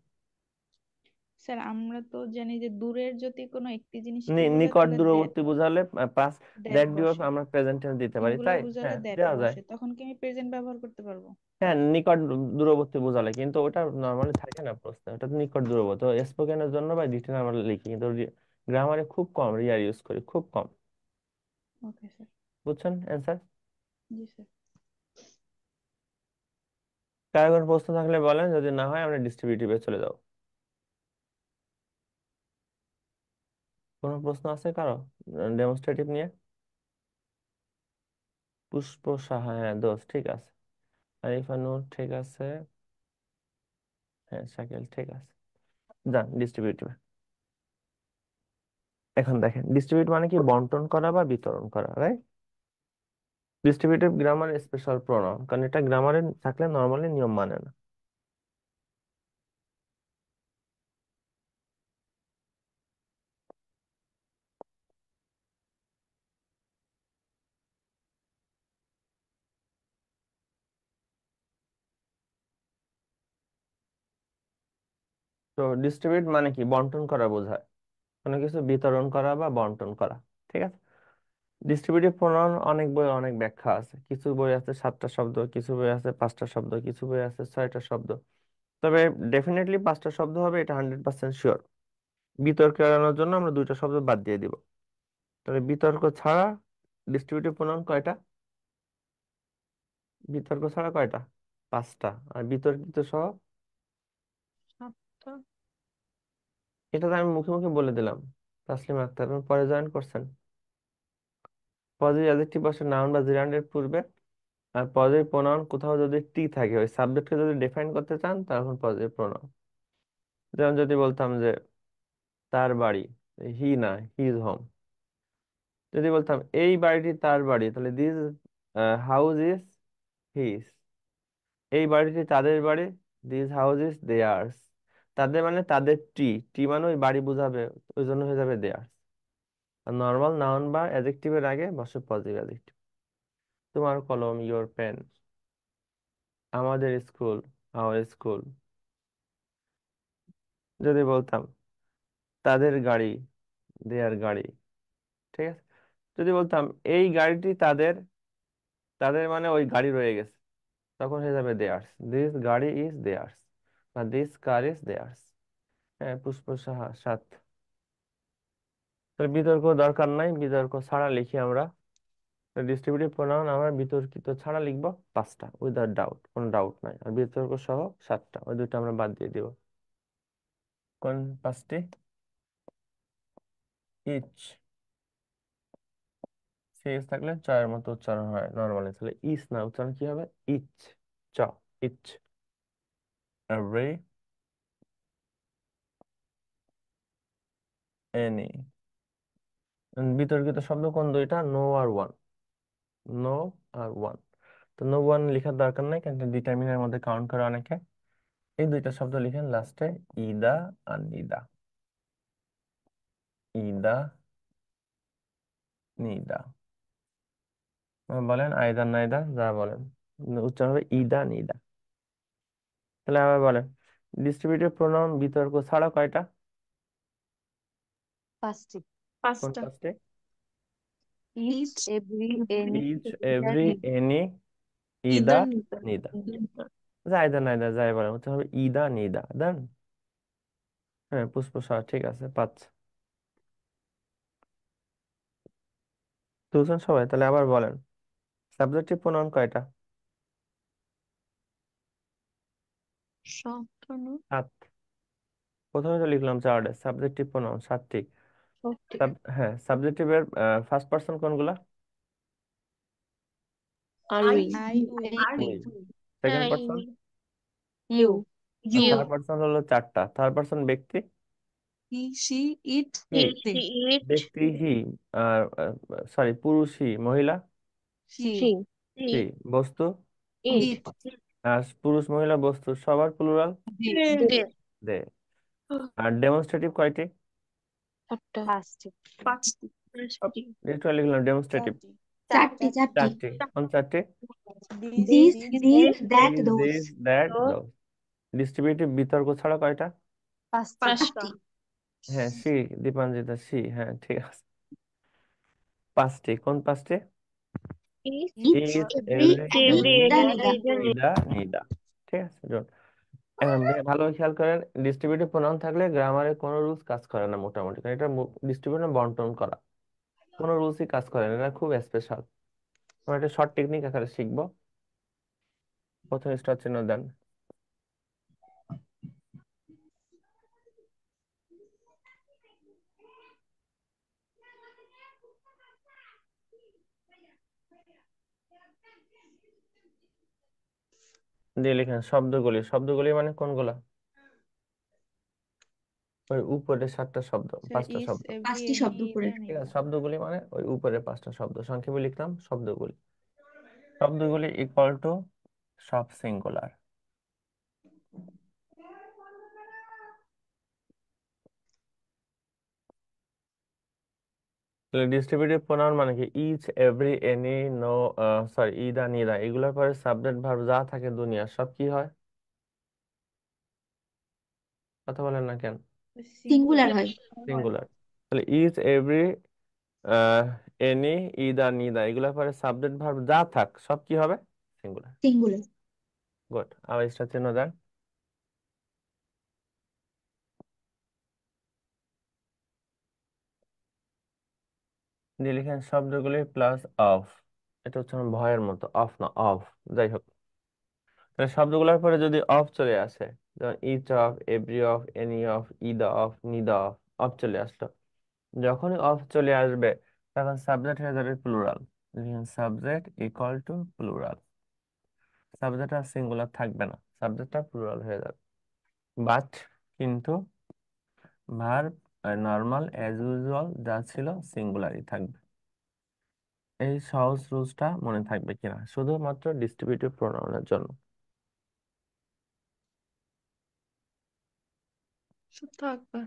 স্যার আমরা তো জানি যে দূরের যদি কোনো একটি জিনিসকে বোঝায় নিকট তাহলে দ্যাট দূরবর্তী বুঝালে পাস, দ্যাট দ্যাট দিয়ে বসে, আমরা প্রেজেন্ট টেন্স দিতে পারি, সিঙ্গুলার তাই? বোঝালে হ্যাঁ দ্যাট দেওয়া যায়। বসে, তখন কি আমি প্রেজেন্ট ব্যবহার করতে পারবো? হ্যাঁ নিকট দূরবর্তী বোঝালে, কিন্তু ওটা নর্মালি থাকে না প্রশ্নে, ওটা তো নিকট দূরবর্তী স্পোকেনের জন্য বা রিটেন আমরা লিখি, কিন্তু গ্রামারে খুব কম রিয়ার ইউজ করি, খুব কম। Okay sir. বুঝছেন অ্যান্সার? জি স্যার। কার কোনো প্রশ্ন থাকলে বলেন, যদি না হয় আমরা ডিস্ট্রিবিউটিভে চলে যাবো। কোনো প্রশ্ন আছে কারো ডেমনস্ট্রেটিভ নিয়ে? পুষ্প সাহা, হ্যাঁ দোষ, ঠিক আছে। আরিফা নূর, ঠিক আছে। হ্যাঁ শাকিল, ঠিক আছে। যান ডিস্ট্রিবিউটিভে। এখন দেখেন ডিস্ট্রিবিউট মানে কি? বন্টন করা বা বিতরণ করা, right? Distributive grammar special pronoun, কারণ এটা গ্রামারে থাকলে নর্মালি নিয়ম মানে না। তো ডিস্ট্রিবিউট মানে কি? বন্টন করা বোঝায়, কোনো কিছু বিতরণ করা বা বন্টন করা, ঠিক আছে? ডিস্ট্রিবিউটিভ প্রোনাউন অনেক বই অনেক ব্যাখ্যা আছে, কিছু বই আছে 7টা শব্দ, কিছু বই আছে 5টা শব্দ, কিছু বই আছে 6টা শব্দ। তবে ডেফিনেটলি 5টা শব্দ হবে, এটা 100% শিওর। বিতর্ক এড়ানোর জন্য আমরা 2টা শব্দ বাদ দিয়ে দিব। তবে বিতর্ক ছাড়া ডিস্ট্রিবিউটিভ প্রোনাউন কয়টা? বিতর্ক ছাড়া কয়টা? 5টা। আর বিতর্কিত সহ? সাতটা। এটা তো আমি মুখে মুখে বলে দিলাম। তাসলিম আক্তার, আপনি পরে জয়েন করছেন। পজিটিভ অ্যাডজেক্টিভ বসে নাউন বা জিরান্ডের পূর্বে। আর পজিটিভ প্রোনাউন কোথাও যদি টি থাকে, ওই সাবজেক্টকে যদি ডিফাইন করতে চান, তখন পজিটিভ প্রোনাউন। যেমন যদি বলতাম যে তার বাড়ি, হি না, হিজ হোম। যদি বলতাম এই বাড়িটি তার বাড়ি, তাহলে দিস হাউস ইজ হিজ। এই বাড়িটি তাদের বাড়ি, দিস হাউস ইজ দেয়ার্স। তাদের মানে তাদের টি, টি মানে ওই বাড়ি বুঝাবে, ওই জন্য হয়ে যাবে দেয়ার্স। আর নর্মাল নাউন বা অ্যাডজেক্টিভের আগে বসে পজিটিভ অ্যাডজেক্টিভ। তোমার কলম, ইয়োর পেন। আমাদের স্কুল, আওয়ার স্কুল। যদি বলতাম তাদের গাড়ি, দেয়ার গাড়ি, ঠিক আছে? যদি বলতাম এই গাড়িটি তাদের, তাদের মানে ওই গাড়ি রয়ে গেছে, তখন হয়ে যাবে দেয়ার্স, দিস গাড়ি ইজ দেয়ার্স, বা দিস কার ইজ দেয়ার্স। হ্যাঁ, পুষ্প সাহা 7। তাহলে বিতর্ক দরকার নাই, বিতর্ক ছাড়া লিখি আমরা। ডিস্ট্রিবিউটিভ প্রোনাউন আমরা বিতর্কিত ছাড়া লিখবো 5টা, উইদাউট ডাউট, কোনো ডাউট নাই। আর বিতর্ক সহ 7টা, ওই দুটো আমরা বাদ দিয়ে দিব। কোন 5টি? ইচ, সিএস থাকলে চয়ের মতো উচ্চারণ হয় নর্মালি, তাহলে ইস না, উচ্চারণ কি হবে? ইচ, চ, ইচ। Every, any. বিতর্কিত শব্দ কোন দুইটা? নো আর ওয়ান। নো আর ওয়ান। তো নো ওয়ান লেখার দরকার নাই, কিন্তু ডিটারমিনের মধ্যে কাউন্ট করে অনেকে। এই দুইটা শব্দ লিখেন লাস্টে, ইদা আর নিদা। ইদা, নিদা। বলেন আইদা নাইদা যা বলেন, উচ্চারণ হবে ইদা নিদা। তাহলে আবার বলেন, ডিস্ট্রিবিউটিভ প্রোনাউন বিতর্ক ছাড়া কয়টা? 5টি। কোন 5টা। 5টি? Each, each, every, any, each, either, every, neither. Any, either, either Nida. Nida. যাইদা নাইদা যাই বলেন, উচ্চারণ হবে ইদা নিদা। দেন, হ্যাঁ, পুষ্প সাহা ঠিক আছে, 5। বুঝছেন সবাই? তাহলে আবার বলেন, সাবজেক্টিভ প্রোনাউন কয়টা? সাতটা না? 7। প্রথমে তো লিখলাম চার্টে সাবজেক্টিভ প্রোনাউন 7টি। সত্যি। হ্যাঁ, সাবজেক্টিভের ফার্স্ট পারসন কোনগুলা? আর we, I, we. Second I, person? you, আর ইউ, থার্ড পারসন হলো 4টা। থার্ড পারসন ব্যক্তি হি, she, it, he, they, it, ব্যক্তি হি, আর সরি পুরুষ হি, মহিলা হি, she, সি, বস্তু it, ইট, আর পুরুষ মহিলা বস্তু সবার প্লুরাল দে, they, দে। আর ডেমনস্ট্রেটিভ কয়টি? 8টা। 5টি। পাঁচটি, একটু লিখলাম ডেমনস্ট্রেটিভ 4টি 4টি। 4টি। কোন 4টি? This this that this, those. This, that, those. Distributive বিতর্ক ছাড়া কয়টা? 5টি। পাঁচটা, হ্যাঁ, সি, দীপাঞ্জিতা সি, হ্যাঁ ঠিক আছে, 5টি। কোন 5টি? each, each, each, every, every, any, every, either any, neither. Either, neither. ঠিক আছে, জোন। এখন ভালো খেয়াল করেন, ডিস্ট্রিবিউটিভ প্রোনাউন থাকলে গ্রামারে কোনো রুলস কাজ করে না মোটামুটি, কারণ এটা ডিস্ট্রিবিউটিভ বন্টন করা, কোনো রুলসই কাজ করে না, এটা খুব স্পেশাল। আমরা একটা শর্ট টেকনিক আকারে শিখবো। প্রথম স্টার চিহ্ন দেন। দিয়ে লিখেন শব্দগুলি। শব্দগুলি মানে কোনগুলা? ওই উপরে 7টা শব্দ, 5টা শব্দ। 5টি শব্দ করে। ঠিক আছে, শব্দগুলি মানে ওই উপরে 5টা শব্দ, সংক্ষেপে লিখলাম শব্দগুলি। শব্দগুলি ইকুয়াল টু সব সিঙ্গুলার। তাহলে ডিস্ট্রিবিউটিভ প্রোনাউন মানে কি? Each, every, any, no, sorry, either, neither, এগুলোর পরে সাবজেক্ট ভার্ব যা থাকে দুনিয়া সব কি হয়? কথা বলেন না কেন? সিঙ্গুলার হয়। সিঙ্গুলার। তাহলে ইচ, এভরি, এনি, ইদা, নিদা, এগুলোর পরে সাবজেক্ট ভার্ব যা থাক সব কি হবে? সিঙ্গুলার। সিঙ্গুলার। গুড। আবার স্টার চিহ্ন দেন। দিয়ে লিখেন শব্দগুলি প্লাস অফ। এটা হচ্ছে আমার ভয়ের মতো, অফ না অফ, যাই হোক। তাহলে শব্দগুলোর পরে যদি অফ চলে আসে, যেমন each of, every of, any of, either of, neither of, of চলে আসলো, যখনই অফ চলে আসবে তখন সাবজেক্ট হয়ে যাবে প্লুরাল। লিখেন subject equal to plural. Subject আর সিঙ্গুলার থাকবে না, সাবজেক্টটা প্লুরাল হয়ে যাবে। বাট, কিন্তু, ভার্ব নর্মাল অ্যাজ ইউজুয়াল যা ছিল সিঙ্গুলারই থাকবে। এই সহজ রুলসটা মনে থাকবে কিনা শুধুমাত্র ডিস্ট্রিবিউটিভ প্রোনাউনের জন্য? সব থাকবে।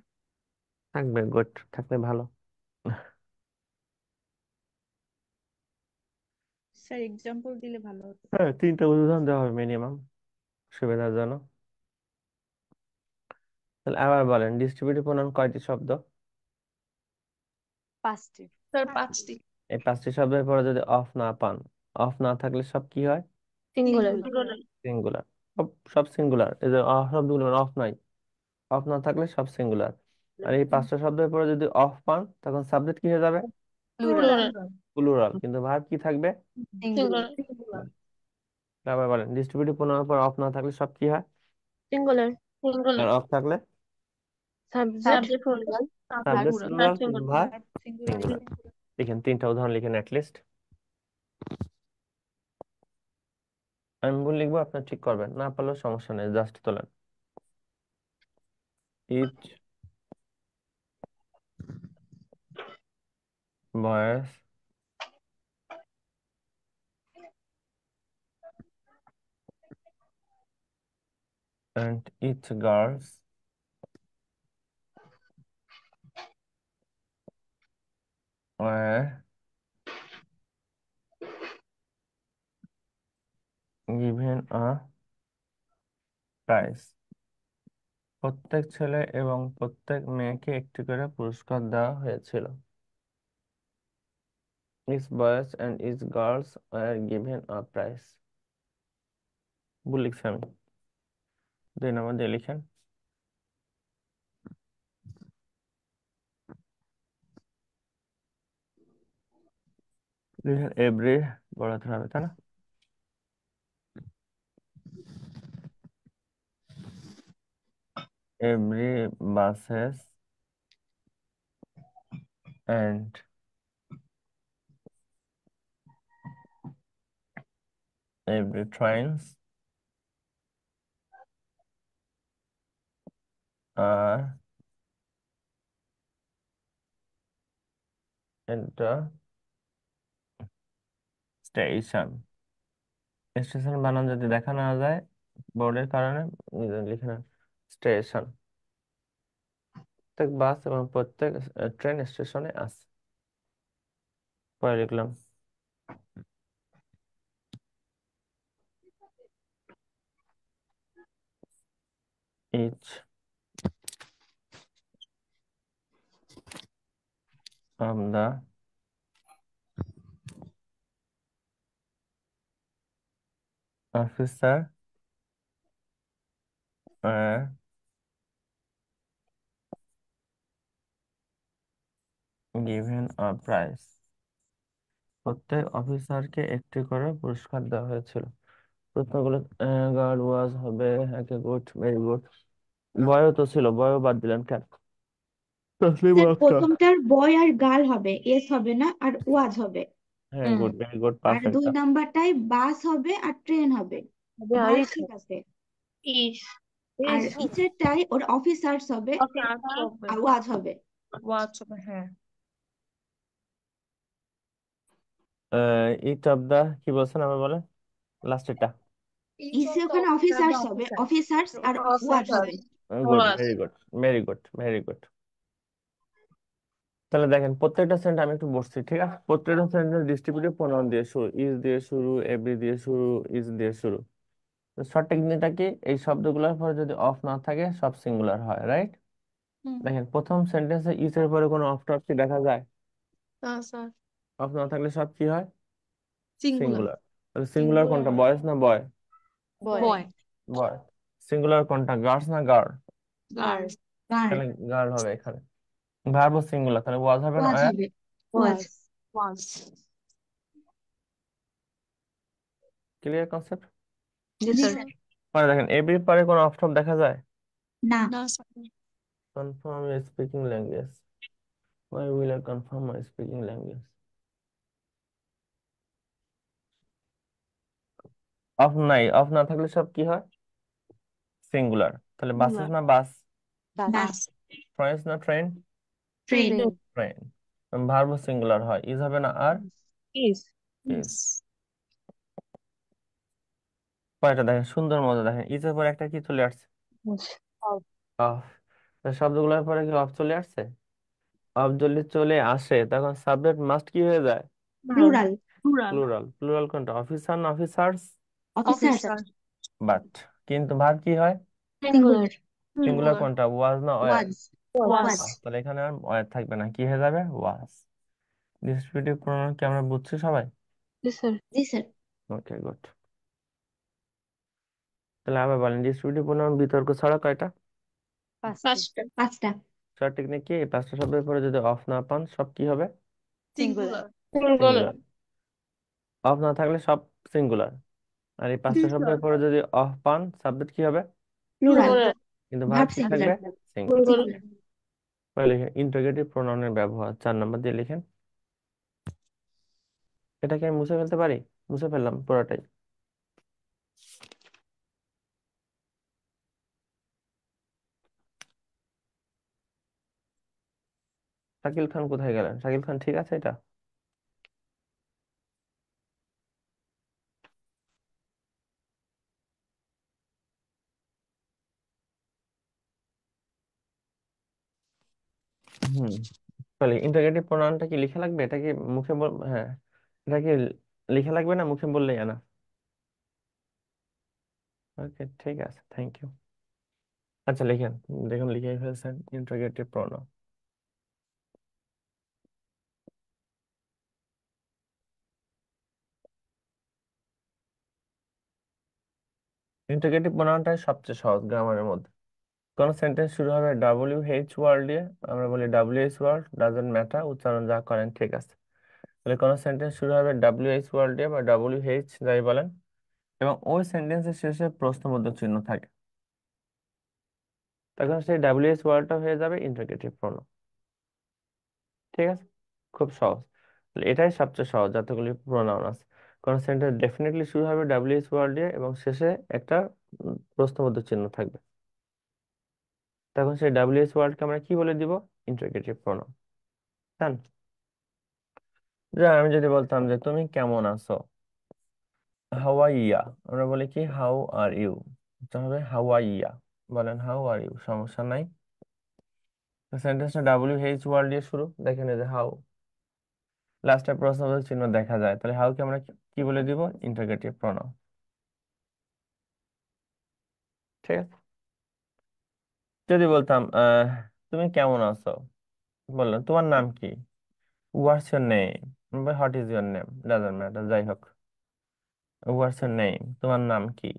থাকবে, গুড, থাকলে ভালো। স্যার এক্সাম্পল দিলে ভালো হতো। হ্যাঁ, 3টা উদাহরণ দেওয়া হবে মিনিমাম, সুবিধার জন্য। তাহলে আবার বলেন, ডিস্ট্রিবিউটিভ প্রোনাউন কয়টি শব্দ? 5টি। স্যার পাঁচটি, এই পাঁচটি শব্দের পরে যদি অফ না পান, অফ না থাকলে সব কি হয়? Singular singular. সব সব সিঙ্গুলার। এই যে অফ শব্দগুলো অফ নাই, অফ না থাকলে সব সিঙ্গুলার। আর এই পাঁচটা শব্দের পরে যদি অফ পান তখন সাবজেক্ট কি হয়ে যাবে? প্লুরাল। কিন্তু ভার্ব কি থাকবে? সিঙ্গুলার আবার বলেন, ডিস্ট্রিবিউটিভ প্রোনাউনের পর অফ না থাকলে সব কি হয়? সিঙ্গুলার আর অফ থাকলে সাবজেক্ট প্লুরাল সাবজেক্ট প্লুরাল, কিন্তু ভার্ব সিঙ্গুলার। লিখেন, 3টা উদাহরণ লিখেন অ্যাটলিস্ট। আমি ভুল লিখবো, আপনার ঠিক করবেন, না পারলেও সমস্যা নেই, জাস্ট তোলেন। Each boys and each girls were given a prize. প্রত্যেক ছেলে এবং প্রত্যেক মেয়েকে একটি করে পুরস্কার দেওয়া হয়েছিল। Each boys and each girls were given a prize. ভুল লিখছি আমি, 2 নম্বর দিয়ে লিখেন। লিখেন এভরি, বড় হাতের হবে, তাই না? Every buses and every trains are at the station. Station বানান যদি দেখা না যায় বোর্ডের কারণে, লিখে না স্টেশন। প্রত্যেক বাস এবং প্রত্যেক ট্রেন স্টেশনে আছে। পরে লিখলাম each of the officer were given a prize. প্রত্যেক অফিসারকে একটি করে পুরস্কার দেওয়া হয়েছিল। প্রশ্নগুলো গার্ড ওয়াজ হবে, ওকে গুড, ভেরি গুড। বয়ও তো ছিল, বয়ও বাদ দিলেন কেন? তসলিম স্যার আক্তার, প্রথমটার বয় আর গার্ল হবে, এস হবে না, আর ওয়াজ হবে। হ্যাঁ গুড, ভেরি গুড, আর পারফেক্ট। 2 নাম্বারটাই বাস হবে আর ট্রেন হবে। ভার্ব ঠিক আছে। আর নিচেরটাই ওর অফিসার্স হবে আর ওয়াজ হবে। হ্যাঁ। ইচ অফ দা কি বলছেন আবার বলেন, লাস্টেরটা। ইসে ওখানে অফিসার্স হবে, অফিসার্স আর ওয়াজ হবে। Good, very good, very good, very good. তাহলে দেখেন প্রত্যেকটা সেন্টেন্স আমি একটু বসছি, ঠিক আছে? প্রত্যেকটা সেন্টেন্স ডিস্ট্রিবিউটিভ প্রোনাউন দিয়ে শুরু, ইজ দিয়ে শুরু, এভরি দিয়ে শুরু, ইজ দিয়ে শুরু। তো শর্ট টেকনিকটা কি, এই শব্দগুলোর পরে যদি অফ না থাকে সব সিঙ্গুলার হয়, রাইট? দেখেন প্রথম সেন্টেন্সে ইজ এর পরে কোনো অফ টপ কি দেখা যায়? অফ না থাকলে সব কি হয়? সিঙ্গুলার। তাহলে সিঙ্গুলার কোনটা, বয়েজ না বয়? বয় বয়। সিঙ্গুলার কোনটা, গার্লস না গার্ল? গার্ল গার্ল, তাহলে গার্ল হবে এখানে। ভার্ব সিঙ্গুলার, তাহলে ওয়াজ হবে না? ওয়াজ হবে, ওয়াজ। Was clear concept? জি স্যার। পরে দেখেন এভরি পরে কোনো অফ টপ দেখা যায়? না, confirm your speaking language. Why will I confirm my speaking language? Of নাই, অফ না থাকলে সব কি হয়? সিঙ্গুলার। তাহলে বাসেস না বাস? বাস, ট্রেনস না train? Train, train. Verb singular হয়, ইজ হবে না আর? Is is. পরেরটা দেখেন, সুন্দর মজা, দেখেন ইজ এর পরে একটা কি চলে আসছে? অফ। শব্দগুলোর পরে কি অফ চলে আসছে? অফ যদি চলে আসে তখন সাবজেক্ট মাস্ট কি হয়ে যায়? Plural, plural. প্লুরাল কোনটা, অফিসার না অফিসার্স? অফিসার্স, বাট কিন্তু ভার্ব কি হয়? সিঙ্গুলার, সিঙ্গুলার কোনটা, ওয়াজ না ওয়ার? ওয়াজ, ওয়াজ। তাহলে এখানে আর ওয়ার থাকবে না, কি হয়ে যাবে? ওয়াজ। ডিস্ট্রিবিউটিভ প্রোনাউন কি আমরা বুঝছি সবাই? জি স্যার। জি স্যার। ওকে, গুড। তাহলে আবার বলেন, ডিস্ট্রিবিউটিভ প্রোনাউন বিতর্ক ছাড়া কয়টা? পাঁচটা। 5টা। শর্ট টেকনিক কি? এই 5টা শব্দের পরে যদি অফ না পান সব কি হবে? সিঙ্গুলার। সিঙ্গুলার। অফ না থাকলে সব সিঙ্গুলার। আর এই 5টা শব্দের পরে যদি অফ পান সাবজেক্ট কি হবে? প্লুরাল। কিন্তু ভার্ব ভার্ব কি থাকবে? সিঙ্গুলার। সিঙ্গুলার। সিঙ্গুলার। পরে লিখেন ইন্টারোগেটিভ প্রোনাউনের ব্যবহার, 4 নম্বর দিয়ে লিখেন। এটাকে আমি মুছে ফেলতে পারি? মুছে ফেললাম পুরোটাই। শাকিল খান কোথায় গেলেন? শাকিল খান ঠিক আছে এটা? হুম। তাহলে ইন্টারোগেটিভ প্রোনাউনটা কি লিখা লাগবে? এটা কি মুখে হ্যাঁ, এটা কি লিখা লাগবে না মুখে বললেই আনা? ওকে, ঠিক আছে, থ্যাংক ইউ। আচ্ছা লিখেন, দেখুন লিখে ফেলছেন ইন্টারোগেটিভ প্রোনাউন। ইন্টারোগেটিভ প্রোনাউনটাই সবচেয়ে সহজ গ্রামারের মধ্যে। কোন সেন্টেন্স শুরু হবে WH ওয়ার্ড দিয়ে, আমরা বলি WH ওয়ার্ড, ডাজন্ট ম্যাটার, উচ্চারণ যা করেন ঠিক আছে। তাহলে কোন সেন্টেন্স শুরু হবে WH ওয়ার্ড দিয়ে বা WH যাই বলেন, এবং ওই সেন্টেন্সের শেষে প্রশ্নবোধক চিহ্ন থাকে, তখন সেই WH ওয়ার্ডটা হয়ে যাবে ইন্টারোগেটিভ প্রোনাউন। ঠিক আছে, খুব সহজ। তাহলে এটাই সবচেয়ে সহজ যতগুলি প্রোনাউন আছে। কোন সেন্টেন্স ডেফিনেটলি শুরু হবে WH ওয়ার্ড দিয়ে এবং শেষে একটা প্রশ্নবোধক চিহ্ন থাকবে, তখন সেই WH ওয়ার্ডকে আমরা কি বলে দিব? Interrogative pronoun. জান, যা আমি যদি বলতাম যে তুমি কেমন আছো, হাউ আর ইয়া, আমরা বলি কি হাউ আর ইউ, হবে হাউ আর ইয়া। বলেন হাউ আর ইউ, সমস্যা নাই। সেন্টেন্সটা WH ওয়ার্ড দিয়ে শুরু, দেখেন এই যে হাউ, লাস্টে প্রশ্নবোধক চিহ্ন দেখা যায়, তাহলে হাউ কে আমরা কি বলে দিব? Interrogative pronoun. ঠিক আছে। যদি বলতাম তুমি কেমন আছো, বললাম তোমার নাম কি, what's your name, what is your name, doesn't matter, যাই হোক, হোয়াটস ইউর নেম, তোমার নাম কি।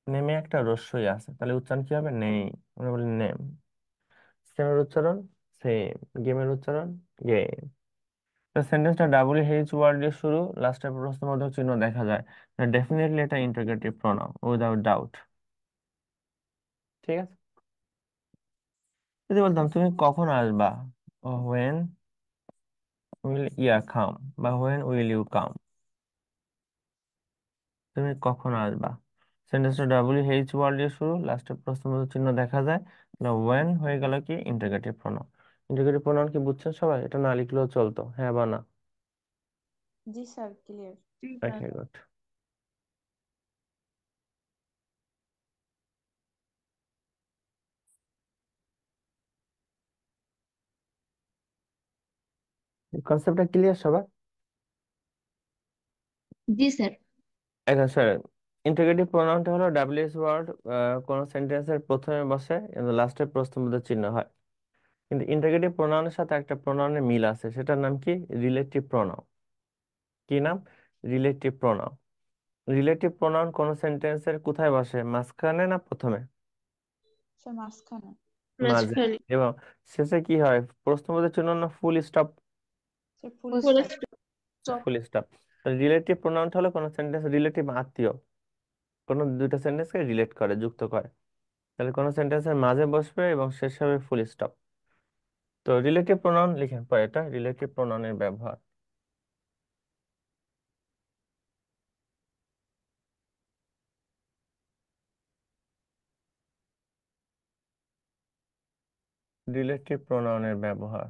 নেমে একটা রস্যই আছে, তাহলে উচ্চারণ কি হবে? নেই। আমরা বলি নেম। সেমের উচ্চারণ সেম, গেমের উচ্চারণ গেম। তো সেন্টেন্সটা WH ওয়ার্ড দিয়ে শুরু, লাস্টে প্রশ্নবোধক চিহ্ন দেখা যায়, ডেফিনেটলি এটা ইন্টারোগেটিভ প্রোনাউন উইদাউট ডাউট। ঠিক আছে। যদি বলতাম তুমি কখন আসবা, হোয়েন উইল ইয়া কাম, বা হোয়েন উইল ইউ কাম, তুমি কখন আসবা। সেন্টেন্সটা WH ওয়ার্ড দিয়ে শুরু, লাস্টে প্রশ্নবোধক চিহ্ন দেখা যায়, ওয়েন হয়ে গেল কি ইন্টারোগেটিভ প্রোনাউন। ইন্টারোগেটিভ প্রোনাউন কি বুঝছেন সবাই? এটা না লিখলেও চলতো, হ্যাঁ বা না? জি স্যার, ক্লিয়ার। ওকে, গুড। কনসেপ্টটা ক্লিয়ার সবার? জি স্যার। এখন স্যার, ইন্টারোগেটিভ প্রোনাউনটা হলো WH ওয়ার্ড কোন সেন্টেন্সের প্রথমে বসে এবং লাস্টে প্রশ্নবোধক চিহ্ন হয়। কিন্তু ইন্টারোগেটিভ প্রোনাউনের সাথে একটা প্রোনাউনের মিল আছে, সেটার নাম কি? Relative pronoun. কি নাম? Relative pronoun. রিলেটিভ প্রোনাউন কোন সেন্টেন্সের কোথায় বসে, মাঝখানে না প্রথমে? স্যার মাঝখানে। মাঝে। মাঝখানে। এবং শেষে কি হয়? প্রশ্নবোধক চিহ্ন না full stop? Sir full full stop. Full stop. Relative প্রোনাউনটা হলো কোন সেন্টেন্স রিলেটিভ আত্মীয়, কোন দুইটা সেন্টেন্সকে রিলেট করে, যুক্ত করে। তাহলে কোন সেন্টেন্সের মাঝে বসবে এবং শেষ হবে ফুল স্টপ। তো রিলেটিভ প্রোনাউন লিখেন পরে, এটা রিলেটিভ প্রোনাউনের ব্যবহার। রিলেটিভ প্রোনাউনের ব্যবহার।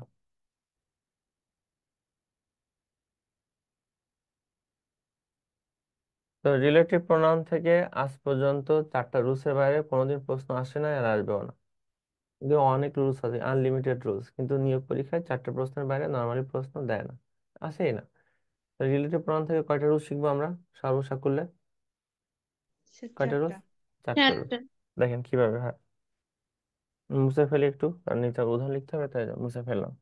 তো রিলেটিভ প্রোনাউন থেকে আজ পর্যন্ত 4টা রুলসের বাইরে কোনোদিন প্রশ্ন আসে না, আর আসবেও না। কিন্তু অনেক রুলস আছে, আনলিমিটেড রুলস, কিন্তু নিয়োগ পরীক্ষায় 4টা প্রশ্নের বাইরে নর্মালি প্রশ্ন দেয় না, আসেই না। রিলেটিভ প্রোনাউন থেকে কয়টা রুল শিখবো আমরা সর্বসাকুল্যে? স্যার কয়টা রুল? 4টা। 4টা রুল। দেখেন কিভাবে হয়, মুছে ফেলি একটু, কারণ নিচে উদাহরণ লিখতে হবে, তাই মুছে ফেললাম।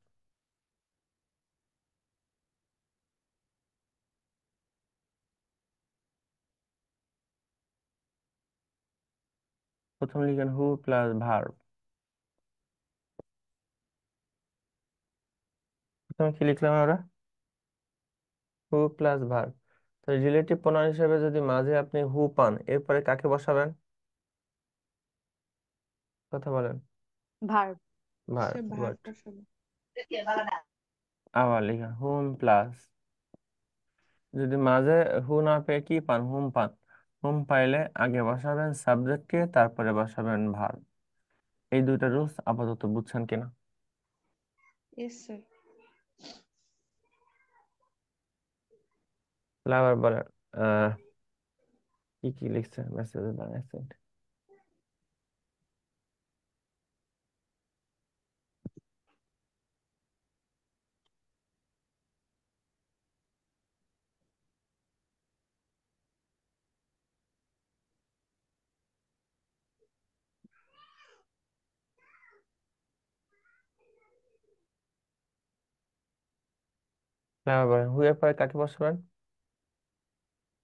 প্রথম লিখেন হু প্লাস ভার্ব। প্রথমে কি লিখলাম আমরা? Who plus verb. তো রিলেটিভ প্রোনাউন হিসেবে যদি মাঝে আপনি হু পান, এরপরে কাকে বসাবেন? কথা বলেন। ভার্ব। ভার্ব। সে গুড। ভার্বটা শুনে আবার লিখেন হুম প্লাস, যদি মাঝে হু না পেয়ে কি পান? হুম পান। হুম পাইলে আগে বসাবেন সাবজেক্টকে, তারপরে বসাবেন ভার্ব। এই দুইটা রুলস আপাতত বুঝছেন কিনা? Yes sir. তাহলে আবার বলেন কি কি লিখছে মেসেজে দাঁড়াচ্ছেন। আবার বলেন হু এর পরে কাকে বসাবেন?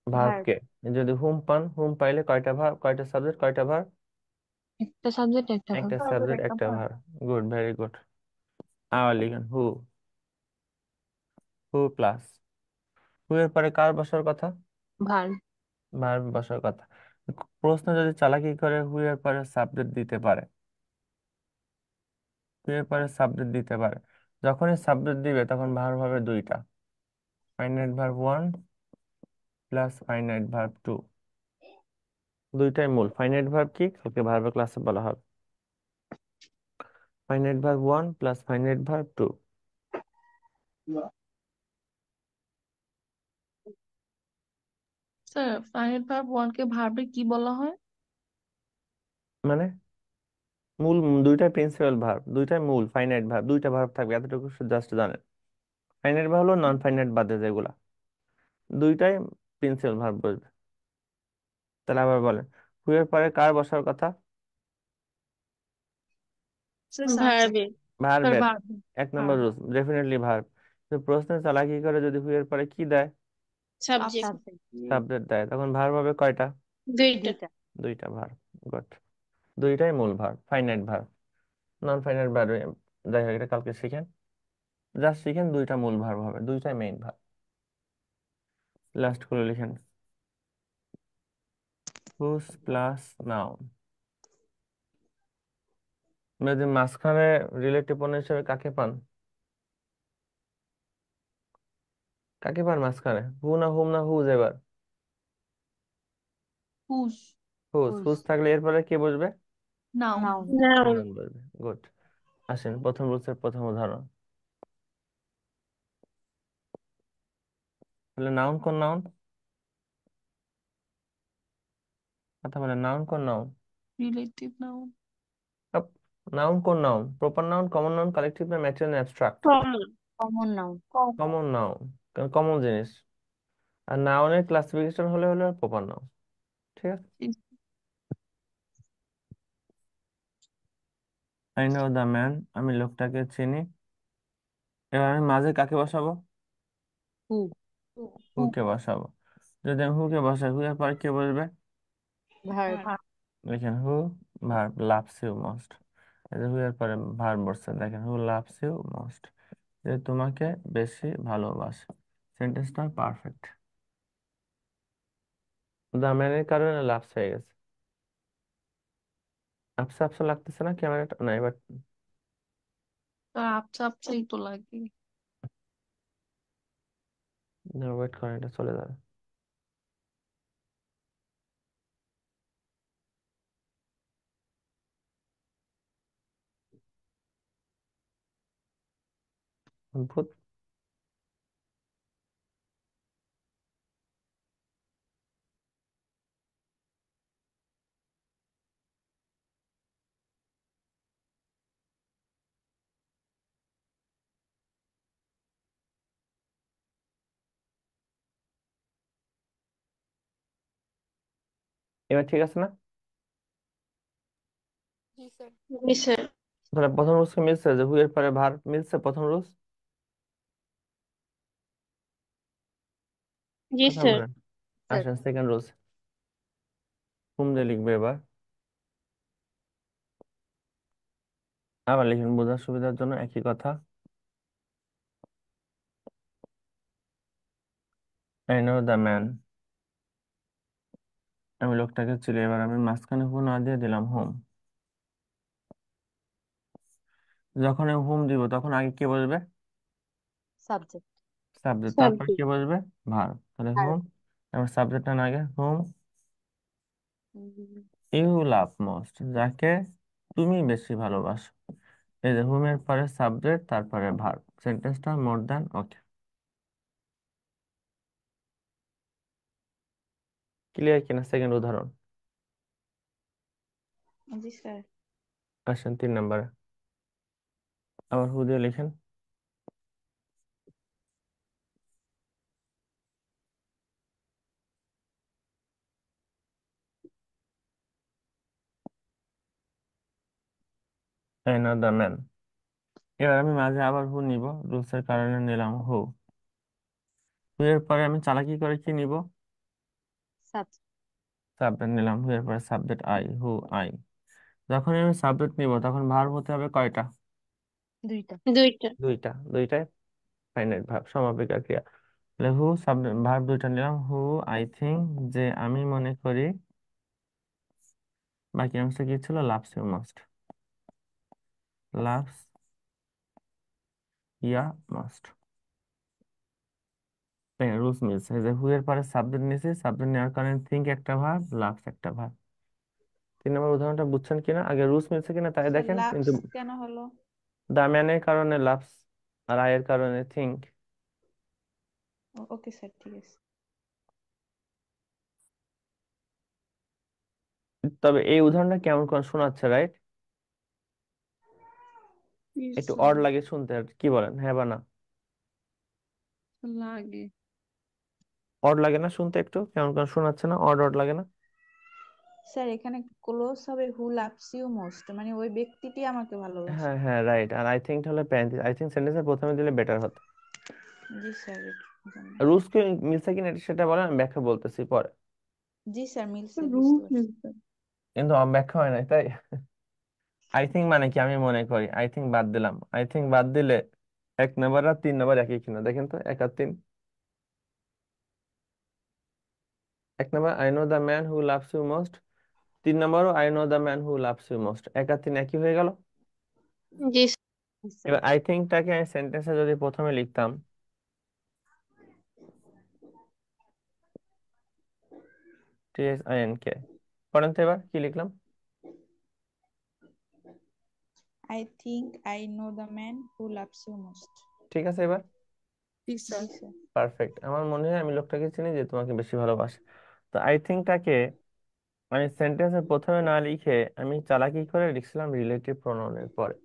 ভার্ব। ভার্বকে। যদি হুম পান, হুম পাইলে কয়টা ভার্ব, কয়টা সাবজেক্ট, কয়টা ভার্ব? একটা সাবজেক্ট একটা একটা ভার্ব। সাবজেক্ট একটা ভার্ব। Good, very good. আবার লিখেন হু। হু প্লাস, হু এর পরে কার বসার কথা? ভার্ব। ভার্ব বসার কথা। প্রশ্ন যদি চালাকি করে হু এর পরে সাবজেক্ট দিতে পারে, হু এর পরে সাবজেক্ট দিতে পারে, যখনই সাবজেক্ট দিবে তখন ভার্ব হবে দুইটা, finite verb 1 plus finite verb 2। দুইটাই মূল। ফাইনাইট ভার্ব কি কালকে ভার্বের ক্লাসে বলা হবে। Finite verb 1 plus finite verb 2। Sir finite verb ওয়ানকে ভার্বে কি বলা হয়? মানে মূল, দুইটাই প্রিন্সিপাল ভার্ব, দুইটাই মূল ফাইনাইট ভার্ব, দুইটা ভার্ব থাকবে, এতটুকু জাস্ট জানেন। ফাইনাইট ভার্ব হলো নন ফাইনাইট বাদে যেগুলা, দুইটাই প্রিন্সিপাল ভার্ব বসবে। তাহলে আবার বলেন হু এর পরে কার বসার কথা? Sir subject. স্যার ভার্বের। ভার্ব। এক নম্বর রুলস ডেফিনেটলি ভার্ব। প্রশ্নে চালাকি করে যদি হু এর পরে কি দেয়? Subject subject. সাবজেক্ট দেয়, তখন ভার্ব হবে কয়টা? দুইটা। দুইটা। দুইটা ভার্ব। গুড। দুইটাই মূল verb, finite verb. Non finite verb যাই হোক, এটা কালকে শিখেন, জাস্ট শিখেন দুইটা মূল ভার্ব হবে, দুইটাই মেইন ভার্ব। লাস্ট করে লিখেন হুস প্লাস নাউন। যদি মাঝখানে রিলেটিভ প্রোনাউন হিসেবে কাকে পান? কাকে পান মাঝখানে? হু না হুম না হুজ? এবার হুস। হুজ। হুজ। হুজ থাকলে এরপরে কে বসবে? নাউন। নাউন। নাউন। নাউন বসবে। গুড। আসেন প্রথম রুলসের প্রথম উদাহরণ। তাহলে নাউন কোন নাউন? কথা বলেন, নাউন কোন নাউন? Relative noun. নাউন কোন noun? Proper noun, common noun, collective না ম্যাটেরিয়াল না abstract? Common. Common noun. Common noun, কারণ কমন জিনিস। আর নাউনের ক্লাসিফিকেশন হলে হলো প্রপার নাউন। ঠিক আছে। আই নো দ্য ম্যান, আমি লোকটাকে চিনি। এবার আমি মাঝে কাকে বসাবো? হু। হু। হুকে বসাবো। যদি আমি হুকে বসাই, হু এর পরে কে বসবে? ভার্ব। লিখেন হু ভার্ব লাভস ইউ মোস্ট। এই যে হু এর পরে ভার্ব বসছে, দেখেন হু লাভস ইউ মোস্ট, যে তোমাকে বেশি ভালোবাসে। সেন্টেন্সটা পারফেক্ট। দ্য ম্যানের কারণে লাভস হয়ে গেছে। আপসা আপসা লাগতেছে না ক্যামেরাটা? না এবার স্যার আবছা আবছাই তো লাগে। ওয়েট করেন, এটা চলে যাবে। অদ্ভুত। এবার ঠিক আছে না? জি স্যার। তাহলে প্রথম রুলস মিলছে, যে হু এর পরে ভার্ব মিলছে প্রথম রুলস। জি কথা স্যার। বলেন। স্যার। আসেন সেকেন্ড রুলস। হুম দিয়ে লিখবে এবার। আবার লিখুন বোঝার সুবিধার জন্য একই কথা। আই নো দ্য ম্যান, আমি লোকটাকে চিনি। এবার আমি মাঝখানে হু না দিয়ে দিলাম হোম। যখন আমি হোম দিব তখন আগে কে বসবে? সাবজেক্ট। সাবজেক্ট। তারপর কে বসবে? ভার্ব। তাহলে আর হোম, এবার সাবজেক্টটা না আগে হোম ইউ লাভ মোস্ট, যাকে তুমি বেশি ভালোবাসো। এই যে হোমের পরে সাবজেক্ট, তারপরে ভার্ব, সেন্টেন্সটা মোর দ্যান ওকে। ক্লিয়ার কিনা? সেকেন্ড উদাহরণ জি স্যার। আসেন 3 নম্বরে। আবার হু দিয়ে লিখেন। I know the man. এবার আমি মাঝে আবার হু নিব, রুলস এর কারণে নিলাম হু। হু এর পরে আমি চালাকি করে কি নিব? সাবজেক্ট। সাবজেক্ট নিলাম। হু এর পরে সাবজেক্ট আই, হু আই। যখন আমি সাবজেক্ট নিব তখন ভার্ব হতে হবে কয়টা? দুইটা। দুইটা। দুইটাই ফাইনাইট ভার্ব, সমাপিকা ক্রিয়া। তাহলে হু সাবজেক্ট ভার্ব দুইটা নিলাম। হু আই থিঙ্ক, যে আমি মনে করি। বাকি অংশ কি ছিল? Loves you must, loves you must. Rules মিলছে যে হু এর পরে সাবজেক্ট নিয়েছি, সাবজেক্ট নেওয়ার কারণে থিঙ্ক একটা ভার্ব, লাভস একটা ভার্ব। 3 নম্বর উদাহরণটা বুঝছেন কিনা? আগে রুলস মিলছে কিনা তাই স্যার দেখেন। লাভস কিন্তু কেন হলো? দা ম্যানের কারণে লাভস, আর আয়ের কারণে থিঙ্ক। ওকে স্যার, ঠিক আছে। তবে এই উদাহরণটা কেমন করে শোনাচ্ছে, রাইট? একটু অড লাগে শুনতে, কি বলেন, হ্যাঁ বা না? লাগে। অড লাগে না শুনতে? একটু কেমন করে শোনাচ্ছে না? অড অড লাগে না? স্যার এখানে ক্লোজ হবে হু লাভস ইউ মোস্ট, মানে ওই ব্যক্তিটি আমাকে ভালোবাসে। হ্যাঁ হ্যাঁ, রাইট। আর আই থিঙ্ক হলে প্যারেন্থেসিস। আই থিঙ্ক সেন্টেন্সের প্রথমে দিলে বেটার হতো। জি স্যার, জানি। রুলস কি মিলছে কিনা সেটা বলেন, আমি ব্যাখ্যা বলতেছি পরে। জি স্যার, মিলছে, রুল বুঝতে পারছি। মিলছে। কিন্তু ব্যাখ্যা হয় নাই তাই। আই থিঙ্ক মানে কি? আমি মনে করি। আই থিঙ্ক বাদ দিলাম। আই থিঙ্ক বাদ দিলে 1 নম্বর আর 3 নম্বর একই কিনা দেখেন তো, 1 আর 3। 1 নম্বর I know the man who loves you most, 3 নম্বরও I know the man who loves you most, 1 আর 3 একই হয়ে গেল। জি স্যার। এবার আই থিঙ্কটাকে আমি সেন্টেন্সে যদি প্রথমে লিখতাম, THINK, পড়েন তো এবার কি লিখলাম? I think I know the man who loves you most. ঠিক আছে এবার? জি জি স্যার। স্যার। পারফেক্ট। আমার মনে হয় আমি লোকটাকে চিনি যে তোমাকে বেশি ভালোবাসে। তো আই থিঙ্কটাকে আমি সেন্টেন্সের প্রথমে না লিখে আমি চালাকি করে লিখছিলাম রিলেটিভ প্রোনাউনের পরে।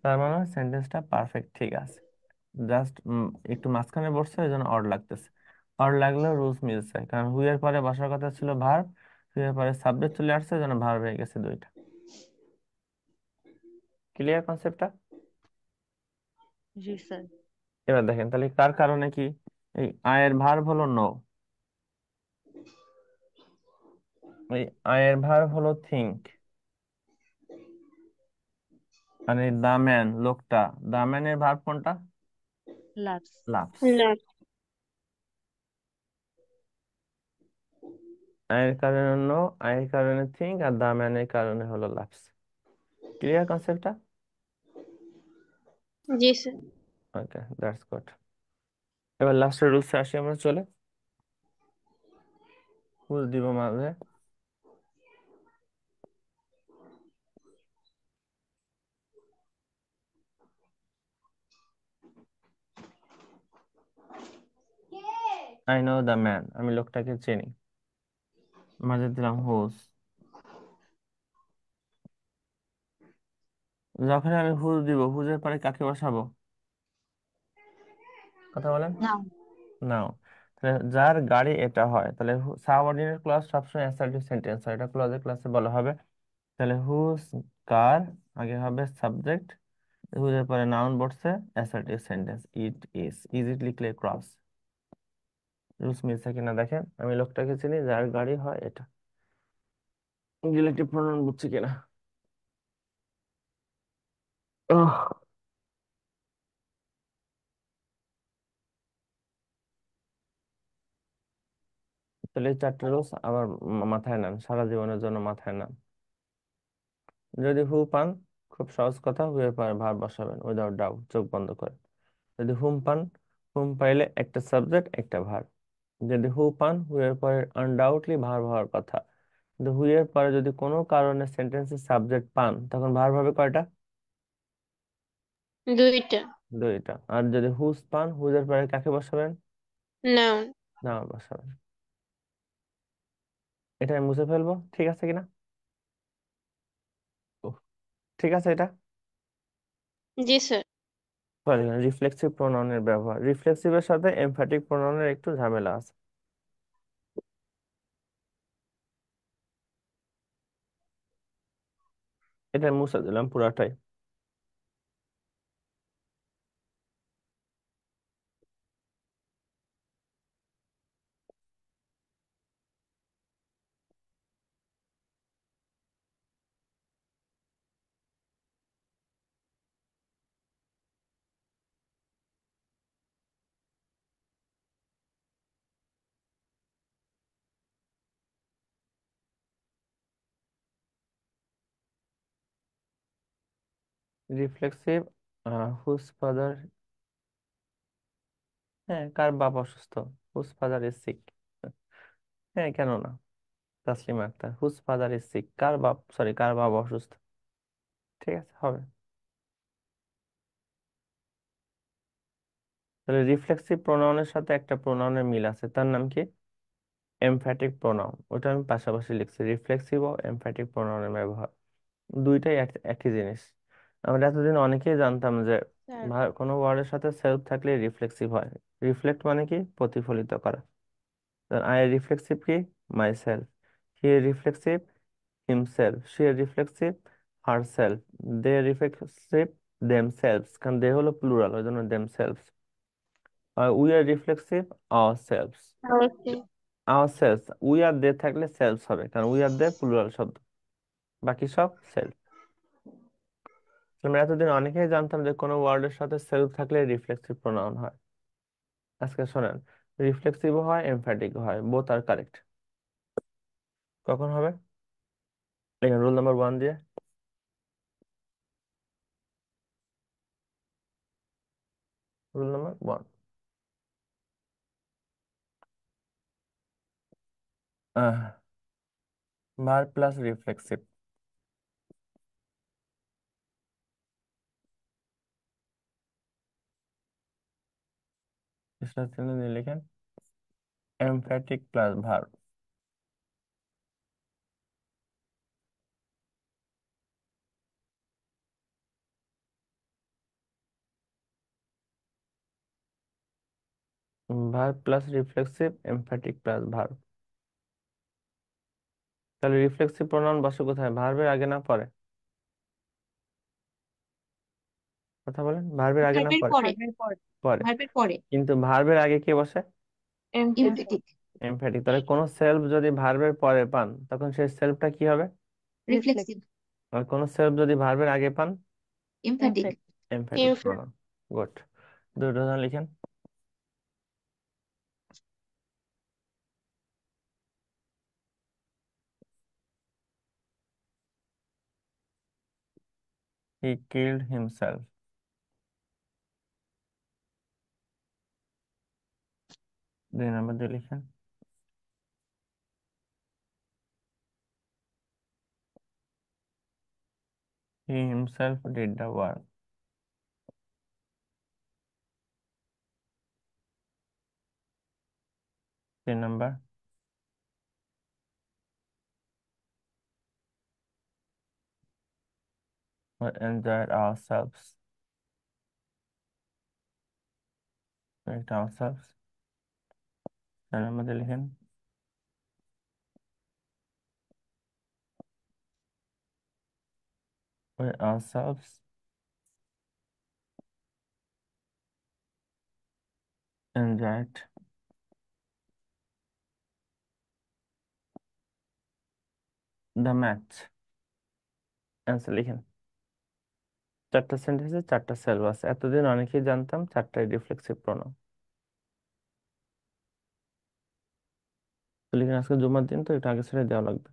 তার মানে সেন্টেন্সটা পারফেক্ট ঠিক আছে। জাস্ট একটু মাঝখানে বসছে, এই জন্য অড লাগতেছে। অড লাগলেও রুলস মিলছে, কারণ হু এর পরে বসার কথা ছিল ভার্ব, হু এর পরে সাবজেক্ট চলে আসছে, এই জন্য ভার্ব হয়ে গেছে দুইটা। ক্লিয়ার কনসেপ্টটা? জি স্যার। এবার দেখেন তাহলে কার কারণে কি? এই আয়ের ভার্ব হলো নো, এই আয়ের ভার্ব হলো থিঙ্ক, আর এই দা ম্যান লোকটা, দা ম্যানের ভার্ব কোনটা? লাভস। লাভস। আয়ের কারণে নো, আয়ের কারণে থিঙ্ক, আর দা ম্যানের কারণে হলো লাভস। ক্লিয়ার কনসেপ্টটা? জি স্যার। Okay, that's good. এবার লাস্টের রুলসে আসি আমরা, চলে হুজ দিব মাঝে। আই নো দ্য ম্যান, আমি লোকটাকে চিনি, মাঝে দিলাম হুজ। যখন আমি হুজ দিব, হুজের পরে কাকে বসাবো? কথা বলেন। নাউন। নাও, তাহলে যার গাড়ি এটা হয়, তাহলে সাবঅর্ডিনেট ক্লজ সবসময় অ্যাসার্টিভ সেন্টেন্স হয়, এটা ক্লজের ক্লাসে বলা হবে। তাহলে হুজ কার আগে হবে সাবজেক্ট, হুজের পরে নাউন বসছে, assertive sentence. It is, is it লিখলে ক্রস। রুলস মিলছে কিনা দেখেন। আমি লোকটাকে চিনি, যার গাড়ি হয় এটা। রিলেটিভ প্রোনাউন বুঝছি কিনা? আহ, তাহলে এই চারটে রুলস আবার মাথায় নেন, সারা জীবনের জন্য মাথায় নেন। যদি হু পান, খুব সহজ কথা, হু এর পরে ভার বসাবেন উইদাউট ডাউট, চোখ বন্ধ করে। যদি হুম পান, হুম পাইলে একটা সাবজেক্ট একটা ভার। যদি হু পান, হু এর পরে আনডাউটলি ভার হওয়ার কথা। কিন্তু হু এর পরে যদি কোনো কারণে সেন্টেন্সের সাবজেক্ট পান, তখন ভার হবে কয়টা? দুইটা। দুইটা। আর যদি হুজ পান, হুজের পরে কাকে বসাবেন? নাউন। নাউন বসাবেন। এটা আমি মুছে ফেলবো, ঠিক আছে কিনা? উহ, ঠিক আছে এটা? জি স্যার। সরি, রিফ্লেক্সিভ প্রোনাউনের ব্যবহার, রিফ্লেক্সিভের সাথে এমফ্যাটিক প্রোনাউনের একটু ঝামেলা আছে। এটা মুছে দিলাম পুরাটাই। রিফ্লেক্সিভ, হুজ ফাদার, হ্যাঁ, কার বাপ অসুস্থ? Whose father is sick. হ্যাঁ, কেন না? Taslima Akhtar, whose father is sick, কার বাপ, সরি, কার বাপ অসুস্থ। ঠিক আছে, হবে। তাহলে রিফ্লেক্সিভ প্রোনাউনের সাথে একটা প্রোনাউনের মিল আছে, তার নাম কি? Emphatic pronoun. ওটা আমি পাশাপাশি লিখছি, রিফ্লেক্সিভ ও এমফ্যাটিক প্রোনাউনের ব্যবহার দুইটাই একই জিনিস। আমরা এতদিন অনেকেই জানতাম যে স্যার কোনো ওয়ার্ডের সাথে সেলফ থাকলে রিফ্লেক্সিভ হয়। রিফ্লেক্ট মানে কি? প্রতিফলিত করা। আই রিফ্লেক্সিভ কি? Myself. He reflexive, himself. She reflexive, herself. They reflexive, themselves, কারণ দে হলো প্লুরাল, ওই জন্য দেমসেলভস। আর উই আর reflexive, ourselves. Okay. Ourselves, we আর দে থাকলে সেলফ হবে, কারণ উই আর দে প্লুরাল শব্দ, বাকি সব সেলফ। আমরা এতদিন অনেকেই জানতাম যে কোনো ওয়ার্ডের সাথে সেলফ থাকলে রিফ্লেক্সিভ প্রোনাউন হয়। আজকে শোনেন, রিফ্লেক্সিভও হয়, এমফ্যাটিকও হয়, বোথ আর কারেক্ট। কখন হবে? এখানে রুল নাম্বার 1 দিয়ে, rule number 1, verb plus reflexive. লিখেন emphatic plus verb. Verb plus reflexive, emphatic plus ভার। তাহলে রিফ্লেক্সিভ প্রোনাউন বসে কোথায়? ভার্বের আগে না পরে? কথা বলেন, ভার্বের আগে না ভার্বের পরে? পরে, পরে। ভার্বের পরে কিন্তু ভার্বের আগে কে বসে? Emphatic, emphatic. তাহলে কোন সেলফ যদি ভার্বের পরে পান, তখন সেই সেলফটা কি হবে? রিফ্লেক্সিভ, আর কোন সেলফ যদি ভার্বের আগে পান? এমফ্যাটিক। Emphatic pronoun. গুড। দুটো উদাহরণ লিখেন। He killed himself. 2 নম্বর দিয়ে লিখেন। He himself did the work. 3 number, we enjoyed ourselves. Correct, ourselves. 4 নম্বর দিয়ে লিখেন। We ourselves enjoyed the match. Answer লিখেন। চারটা সেন্টেন্সে চারটা সেলফ আছে, এতদিন অনেকেই জানতাম চারটাই রিফ্লেক্সিভ প্রোনাউন। তো লিখেন আজকে জুমার দিন তো একটু আগে ছেড়ে দেওয়া লাগবে।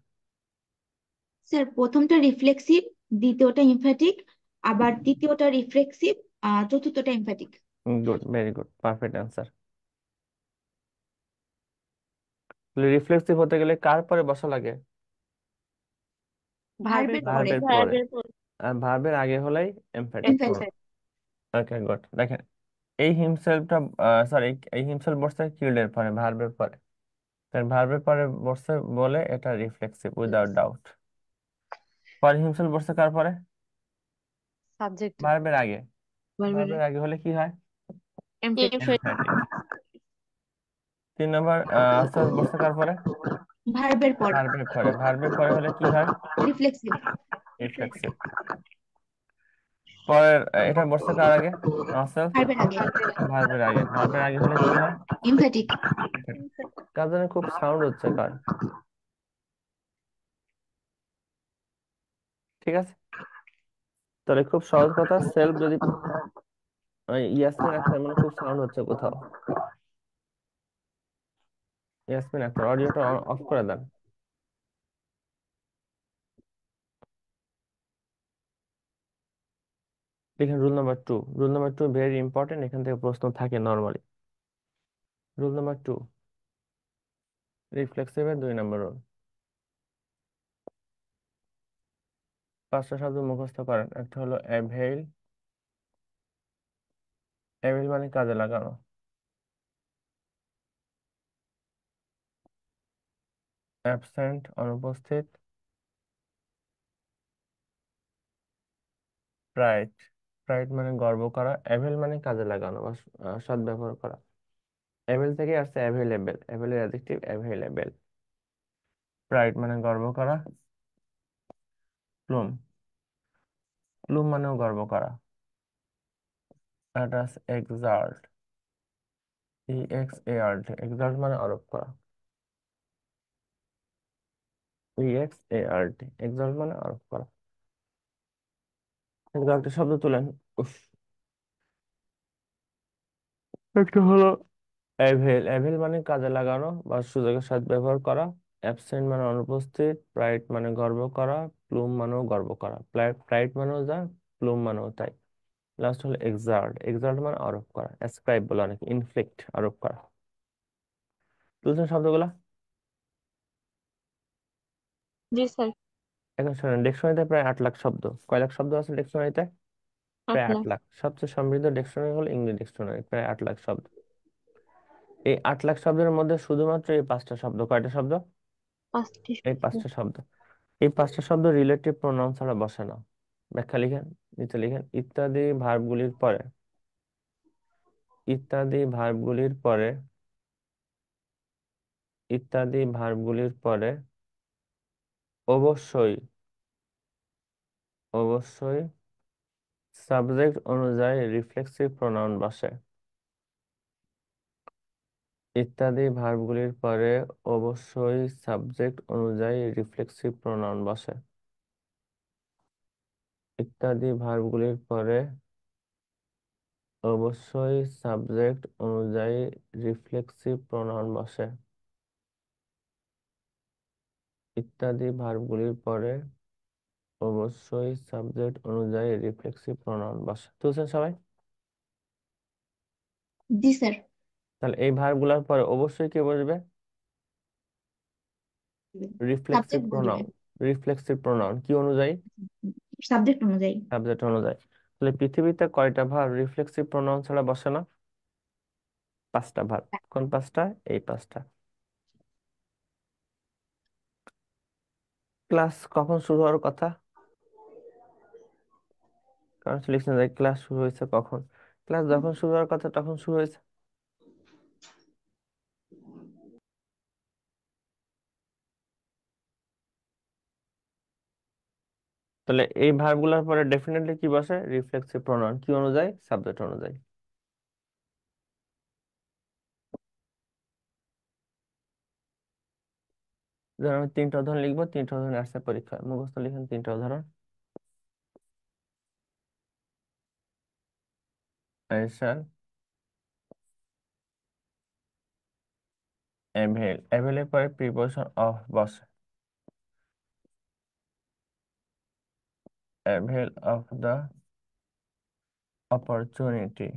স্যার প্রথমটা রিফ্লেক্সিভ, দ্বিতীয়টা ইমফ্যাটিক, আবার তৃতীয়টা রিফ্লেক্সিভ, চতুর্থটা emphatic. Good, very good, perfect answer. Reflexive হতে গেলে কার পরে বসা লাগে? ভার্বের ভার্বের পরে। পরে, ভার্বের পরে। আর ভার্বের আগে হলেই এমফ্যাটিক প্রোনাউন। ইমফ্যাটিক। ওকে, গুড। দেখেন এই হিমসেলফটা, সরি, এই হিমসেলফ বসছে কিল্ড এর পরে, ভার্বের পরে। তাই ভার্বের পরে বসছে বলে এটা রিফ্লেক্সিভ উইদাউট ডাউট। পরে হিমসেলফ বসছে কার পরে? সাবজেক্ট ভার্বের আগে। ভার্বের আগে হলে কি হয়? Emphatic. এমফ্যাটিক। 3 নম্বর বসছে কার পরে? ভার্বের পরে, ভার্বের পরে। ভার্বের পরে হলে কি হয়? রিফ্লেক্সিভ। রিফ্লেক্সিভ। পরের এটা বসছে কার আগে? নসেল। ভার্বের আগে, ভার্বের আগে। ভার্বের আগে হলে কি হয়? ইমফ্যাটিক। কার জন্য খুব সাউন্ড হচ্ছে কার? ঠিক আছে, তাহলে খুব সহজ কথা, সেলফ যদি ইয়াসমিন আক্তার, মানে খুব সাউন্ড হচ্ছে কোথাও। ইয়াসমিন আক্তার, অডিওটা অফ করে দেন। দেখেন rule number two very important, এখান থেকে প্রশ্ন থাকে নর্মালি। রুল নাম্বার 2, রিফ্লেক্সিভের 2 নম্বর রুল। 5টা শব্দ মুখস্থ করেন। একটা হলো অ্যাভেইল। অ্যাভেইল মানে কাজে লাগানো। অ্যাবসেন্ট অনুপস্থিত। প্রাইড, প্রাইড মানে গর্ব করা। অ্যাভেল মানে কাজে লাগানো বা সদ্ব্যবহার করা। অ্যাভেল থেকে আসছে অ্যাভেলেবেল, অ্যাভেলের অ্যাডজেক্টিভ অ্যাভেলেবেল। প্রাইড মানে গর্ব করা। প্লুম, প্লুম মানেও গর্ব করা। এটা আছে এক্সাল্ট, EXALT, এক্সাল্ট মানে আরোপ করা। EXALT, এক্সাল্ট মানে আরোপ করা। একটা শব্দ তুলেন। উফ, একটা হলো অ্যাভেল। অ্যাভেল মানে কাজে লাগানো বা সুযোগের সাথে ব্যবহার করা। অ্যাবসেন্ট মানে অনুপস্থিত। প্রাইড মানে গর্ব করা। প্লুম মানেও গর্ব করা। প্রাইড মানেও যা, প্লুম মানেও তাই। লাস্ট হলো এক্সাল্ট। এক্সাল্ট মানে আরোপ করা। অ্যাসক্রাইব বলে অনেকে, ইনফ্লিক্ট, আরোপ করা। বুঝলেন শব্দগুলা? জি স্যার। এখন শোনেন, ডিকশনারিতে প্রায় 8 লাখ শব্দ। কয় লাখ শব্দ আছে ডিকশনারিতে? প্রায় 8 আপনার লাখ। সবচেয়ে সমৃদ্ধ ডিকশনারি হলো ইংলিশ ডিকশনারি, প্রায় 8 লাখ শব্দ। এই 8 লাখ শব্দের মধ্যে শুধুমাত্র এই 5টা শব্দ, কয়টা শব্দ? 5টি এই 5টা শব্দ। এই 5টা শব্দ রিলেটিভ প্রোনাউন ছাড়া বসে না। ব্যাখ্যা লিখেন, নিচে লিখেন। ইত্যাদি ভার্বগুলির পরে, ইত্যাদি ভার্বগুলির পরে অবশ্যই, অবশ্যই সাবজেক্ট অনুযায়ী রিফ্লেক্সিভ প্রোনাউন বসে। ইত্যাদি ভার্বগুলির পরে অবশ্যই সাবজেক্ট অনুযায়ী রিফ্লেক্সিভ প্রোনাউন বসে। ইত্যাদি ভার্বগুলির পরে অবশ্যই সাবজেক্ট অনুযায়ী রিফ্লেক্সিভ প্রোনাউন বসে। ইত্যাদি ভার্বগুলির পরে অবশ্যই সাবজেক্ট অনুযায়ী রিফ্লেক্সিভ প্রোনাউন বসে। বুঝছেন সবাই? জি স্যার। তাহলে এই ভার্বগুলোর পরে অবশ্যই কে বসবে? রিফ্লেক্সিভ সাবজেক্ট বসবে, প্রোনাউন। রিফ্লেক্সিভ প্রোনাউন কি অনুযায়ী? সাবজেক্ট অনুযায়ী। সাবজেক্ট অনুযায়ী। তাহলে পৃথিবীতে কয়টা ভার্ব রিফ্লেক্সিভ প্রোনাউন ছাড়া বসে না? 5টা ভার্ব। কোন 5টা? এই 5টা। ক্লাস কখন শুরু হওয়ার কথা? কারণ লিখছেন যে ক্লাস শুরু হয়েছে কখন। ক্লাস যখন শুরু হওয়ার কথা তখন শুরু হয়েছে। তাহলে এই ভার্বগুলোর পরে ডেফিনেটলি কি বসে? রিফ্লেক্সিভ প্রোনাউন কি অনুযায়ী? সাবজেক্ট অনুযায়ী। ধরুন আমি 3টা উদাহরণ লিখবো, 3টা উদাহরণ আসছে পরীক্ষায়, মুখস্থ লিখেন 3টা উদাহরণ। I avail এর পরে প্রিপোজিশন অফ বসে, avail of the opportunity,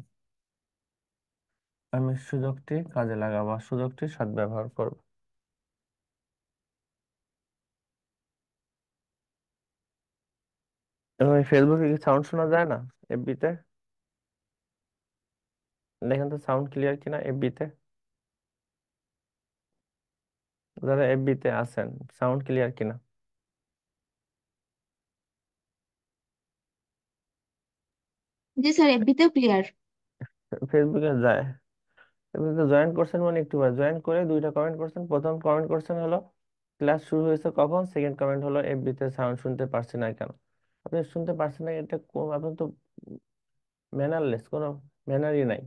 আমি সুযোগটি কাজে লাগাবো, সুযোগটি সদ্ব্যবহার করব। এবং ফেসবুকে কি সাউন্ড শোনা যায় না? এফবিতে দেখেন তো সাউন্ড ক্লিয়ার কিনা এফবিতে। যারা এফবিতে আছেন সাউন্ড ক্লিয়ার কিনা? জি স্যার, এফবিতেও ক্লিয়ার। ফেসবুকে যায়, ফেসবুকে জয়েন করছেন মানে একটু জয়েন করে দুইটা কমেন্ট করছেন। প্রথম কমেন্ট করছেন হলো ক্লাস শুরু হয়েছে কখন, সেকেন্ড কমেন্ট হলো এফবিতে সাউন্ড শুনতে পারছি না কেন। আপনি শুনতে পারছেন না, এটা আপনি তো ম্যানারলেস, কোনো ম্যানারই নাই।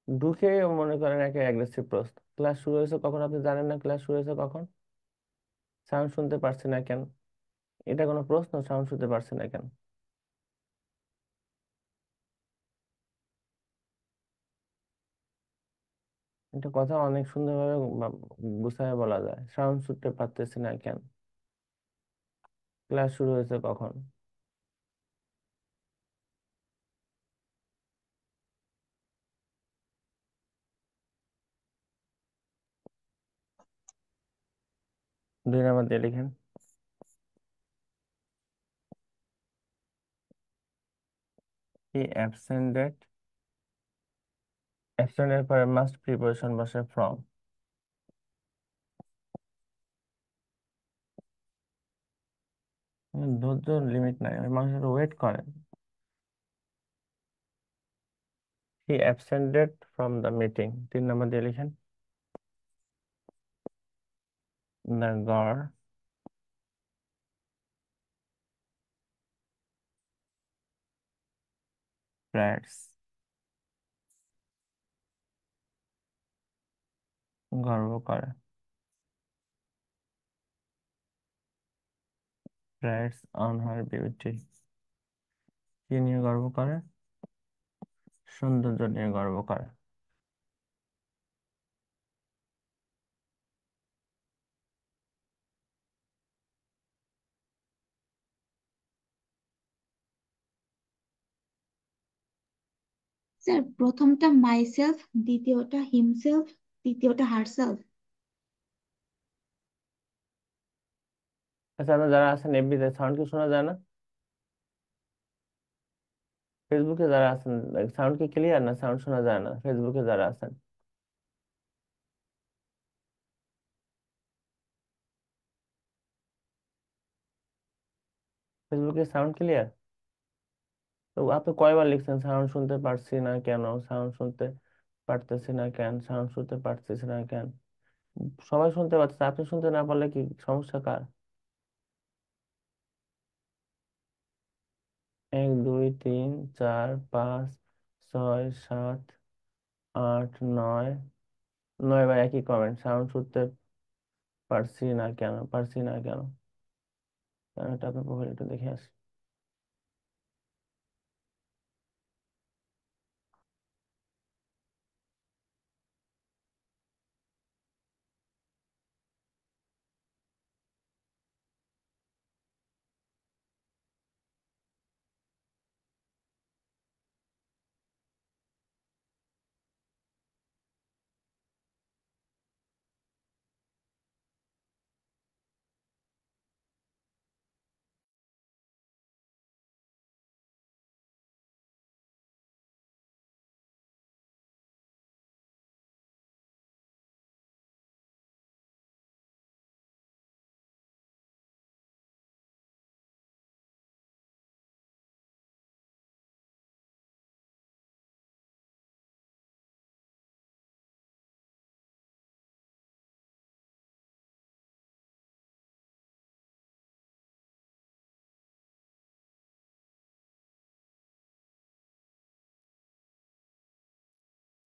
ঢুকে মনে করেন একটা অ্যাগ্রেসিভ প্রশ্ন, ক্লাস শুরু হয়েছে কখন, আপনি জানেন না ক্লাস শুরু হয়েছে কখন, সাউন্ড শুনতে পারছি না কেন। এটা কোনো প্রশ্ন? সাউন্ড শুনতে পারছি না কেন? এটা কথা অনেক সুন্দরভাবে গুছায় বলা যায়। সাউন্ড শুনতে পারতেছি না কেন, ক্লাস শুরু হয়েছে কখন। 2 নাম্বার দিয়ে লিখেন, he absented, absent এর পরে মাস্ট প্রিপোজিশন বসে ফ্রম। ধৈর্য লিমিট নাই, ওই মানুষের ওয়েট করেন। he absented from the meeting, 3 number দিয়ে লিখেন, the girl prates, গর্ব করে, prates on her beauty, কি নিয়ে গর্ব করে? সৌন্দর্য নিয়ে গর্ব করে। স্যার প্রথমটা মাইসেলফ, দ্বিতীয়টা হিমসেলফ, তৃতীয়টা হারসেলফ। আচ্ছা, আপনারা যারা আছেন এফবিতে সাউন্ড কি শোনা যায় না? ফেসবুকে যারা আছেন সাউন্ড কি ক্লিয়ার না, সাউন্ড শোনা যায় না? ফেসবুকে যারা আছেন ফেসবুকে সাউন্ড ক্লিয়ার? তো আপনি কয়বার লিখছেন সাউন্ড শুনতে পারছি না কেন, সাউন্ড শুনতে পারতেছি না কেন, সাউন্ড শুনতে পারতেছি না কেন? সবাই শুনতে পাচ্ছে, আপনি শুনতে না পারলে কি সমস্যা কার? 1 2 3 4 5 6 7 8 9, 9বার একই কমেন্ট, সাউন্ড শুনতে পারছি না কেন, পারছি না কেন। এটা আপনার প্রোফাইল একটু দেখে আসি।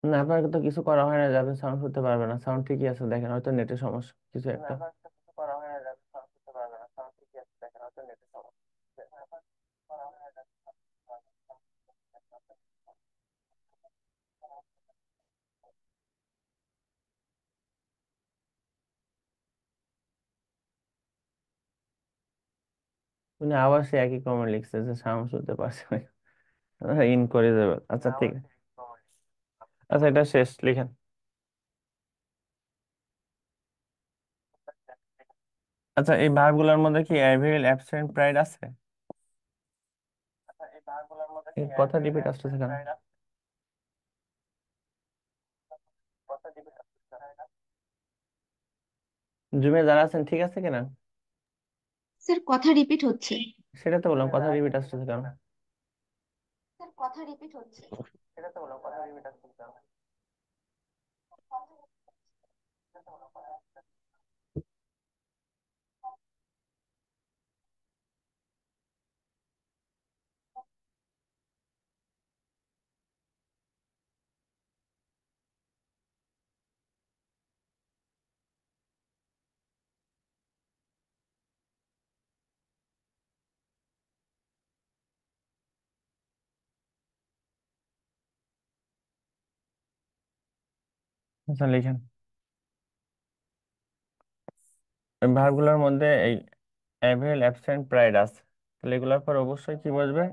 না, আপনার তো কিছু করা হয় না যে আপনি সাউন্ড শুনতে পারবেন না, সাউন্ড ঠিকই আছে, দেখেন হয়তো নেটের সমস্যা কিছু একটা। উনি আবার সে একই কমেন্ট লিখছে যে শামস হতে পারছে ইনকরেজেবল। আচ্ছা ঠিক আছে, আচ্ছা এটা শেষ লিখেন। আচ্ছা এই ভার্বগুলোর মধ্যে কি অ্যাভিয়েল অ্যাবসেন্ট প্রাইড আছে? এই কথা রিপিট আসতেছে কেন? জুমে যারা আছেন ঠিক আছে কিনা? স্যার কথা রিপিট হচ্ছে। সেটা তো বললাম, কথা রিপিট আসতেছে কেন? স্যার কথা রিপিট হচ্ছে। আচ্ছা লিখেন। ওই ভার্বগুলোর মধ্যে এই অ্যাভিয়েল অ্যাবসেন্ট প্রাইড আছে, তাহলে এগুলোর পর অবশ্যই কি বসবে?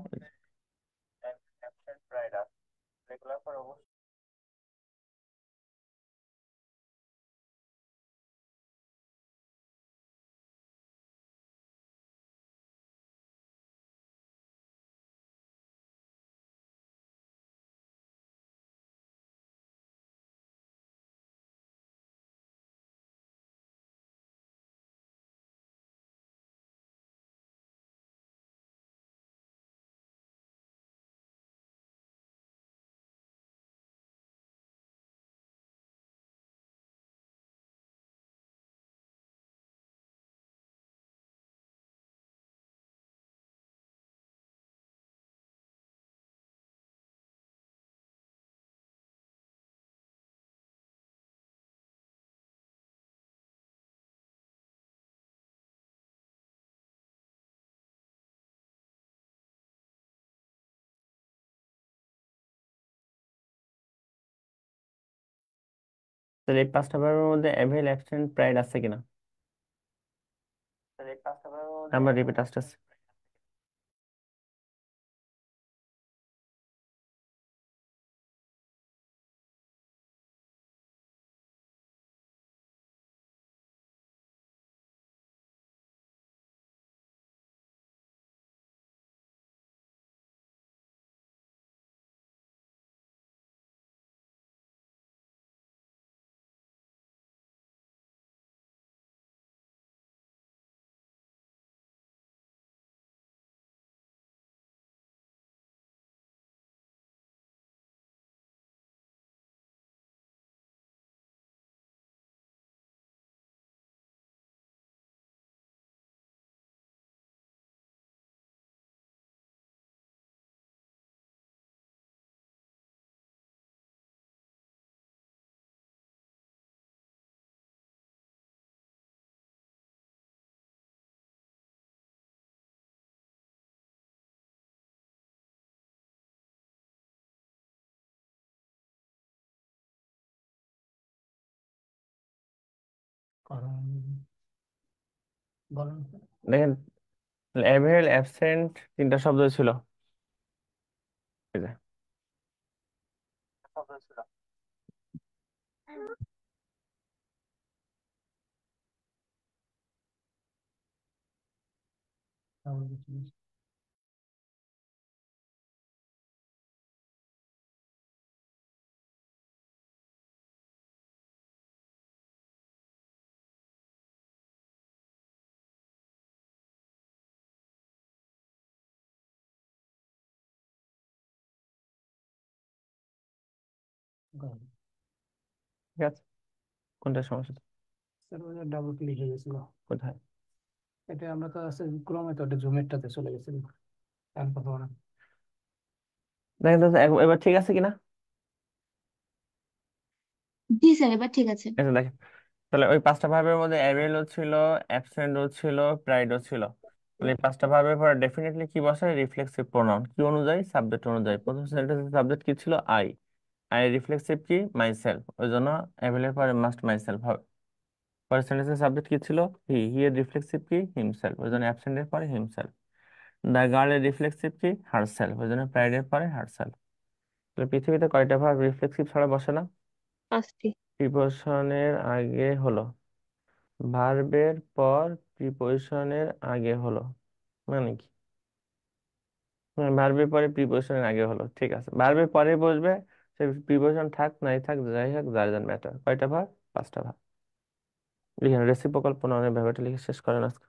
তাহলে এই পাঁচটা ভার্বের মধ্যে অ্যাভিয়েল অ্যাবসেন্ট প্রাইড আছে কিনা? আমরা রিপিট আসতেছে। দেখেন অ্যাভিয়েল অ্যাবসেন্ট তিনটা শব্দ ছিল, এই যে ঠিক আছে। কোনটা সমস্যা? স্যার ওই ডাবল ক্লিক হয়ে গেছিল। কোথায়? এটা আমরা তো আছে ক্রমে তো এটা জুমেরটাতে চলে গেছিল। এখন কথা বলেন। দেখেন তো এবার ঠিক আছে কিনা? জি স্যার এবার ঠিক আছে। এটা দেখেন, তাহলে ওই পাঁচটা ভার্বের মধ্যে অ্যাভিয়েলও ছিল, অ্যাবসেন্টও ছিল, প্রাইডও ছিল। তাহলে এই পাঁচটা ভার্বের পরে ডেফিনেটলি কি বসে? Reflexive pronoun. কি অনুযায়ী? সাবজেক্ট অনুযায়ী। প্রথম সেন্টেন্সের সাবজেক্ট কি ছিল? আই। আই রিফ্লেক্সিভ কি? মাই সেলফ, ওই জন্য অ্যাভিয়েলের পরে মাস্ট মাই সেলফ হবে। পরের সেন্টেন্সের সাবজেক্ট কি ছিল? হি। হি এর রিফ্লেক্সিভ কি? হিমসেলফ, ওই জন্য অ্যাবসেন্টের পরে হিমসেলফ। দ্য গার্লের রিফ্লেক্সিভ কি হারসেলফ, ওই জন্য প্রাইডের পরে হারসেলফ। তাহলে পৃথিবীতে কয়টা ভার্ব রিফ্লেক্সিভ ছাড়া বসে না? 5টি। প্রিপোজিশনের আগে হলো, ভার্বের পর প্রিপোজিশনের আগে হলো, মানে কি? ভার্বের পরে প্রিপোজিশনের আগে হলো, ঠিক আছে, ভার্বের পরে বসবে, সে প্রিপোজিশন থাক নাই থাক যাই হোক, ডাজন্ট ম্যাটার। কয়টা ভার্ব? 5টা ভার্ব। লিখেন রেসিপ্রোকাল প্রোনাউনের ব্যাপারটা লিখে শেষ করেন আজকে।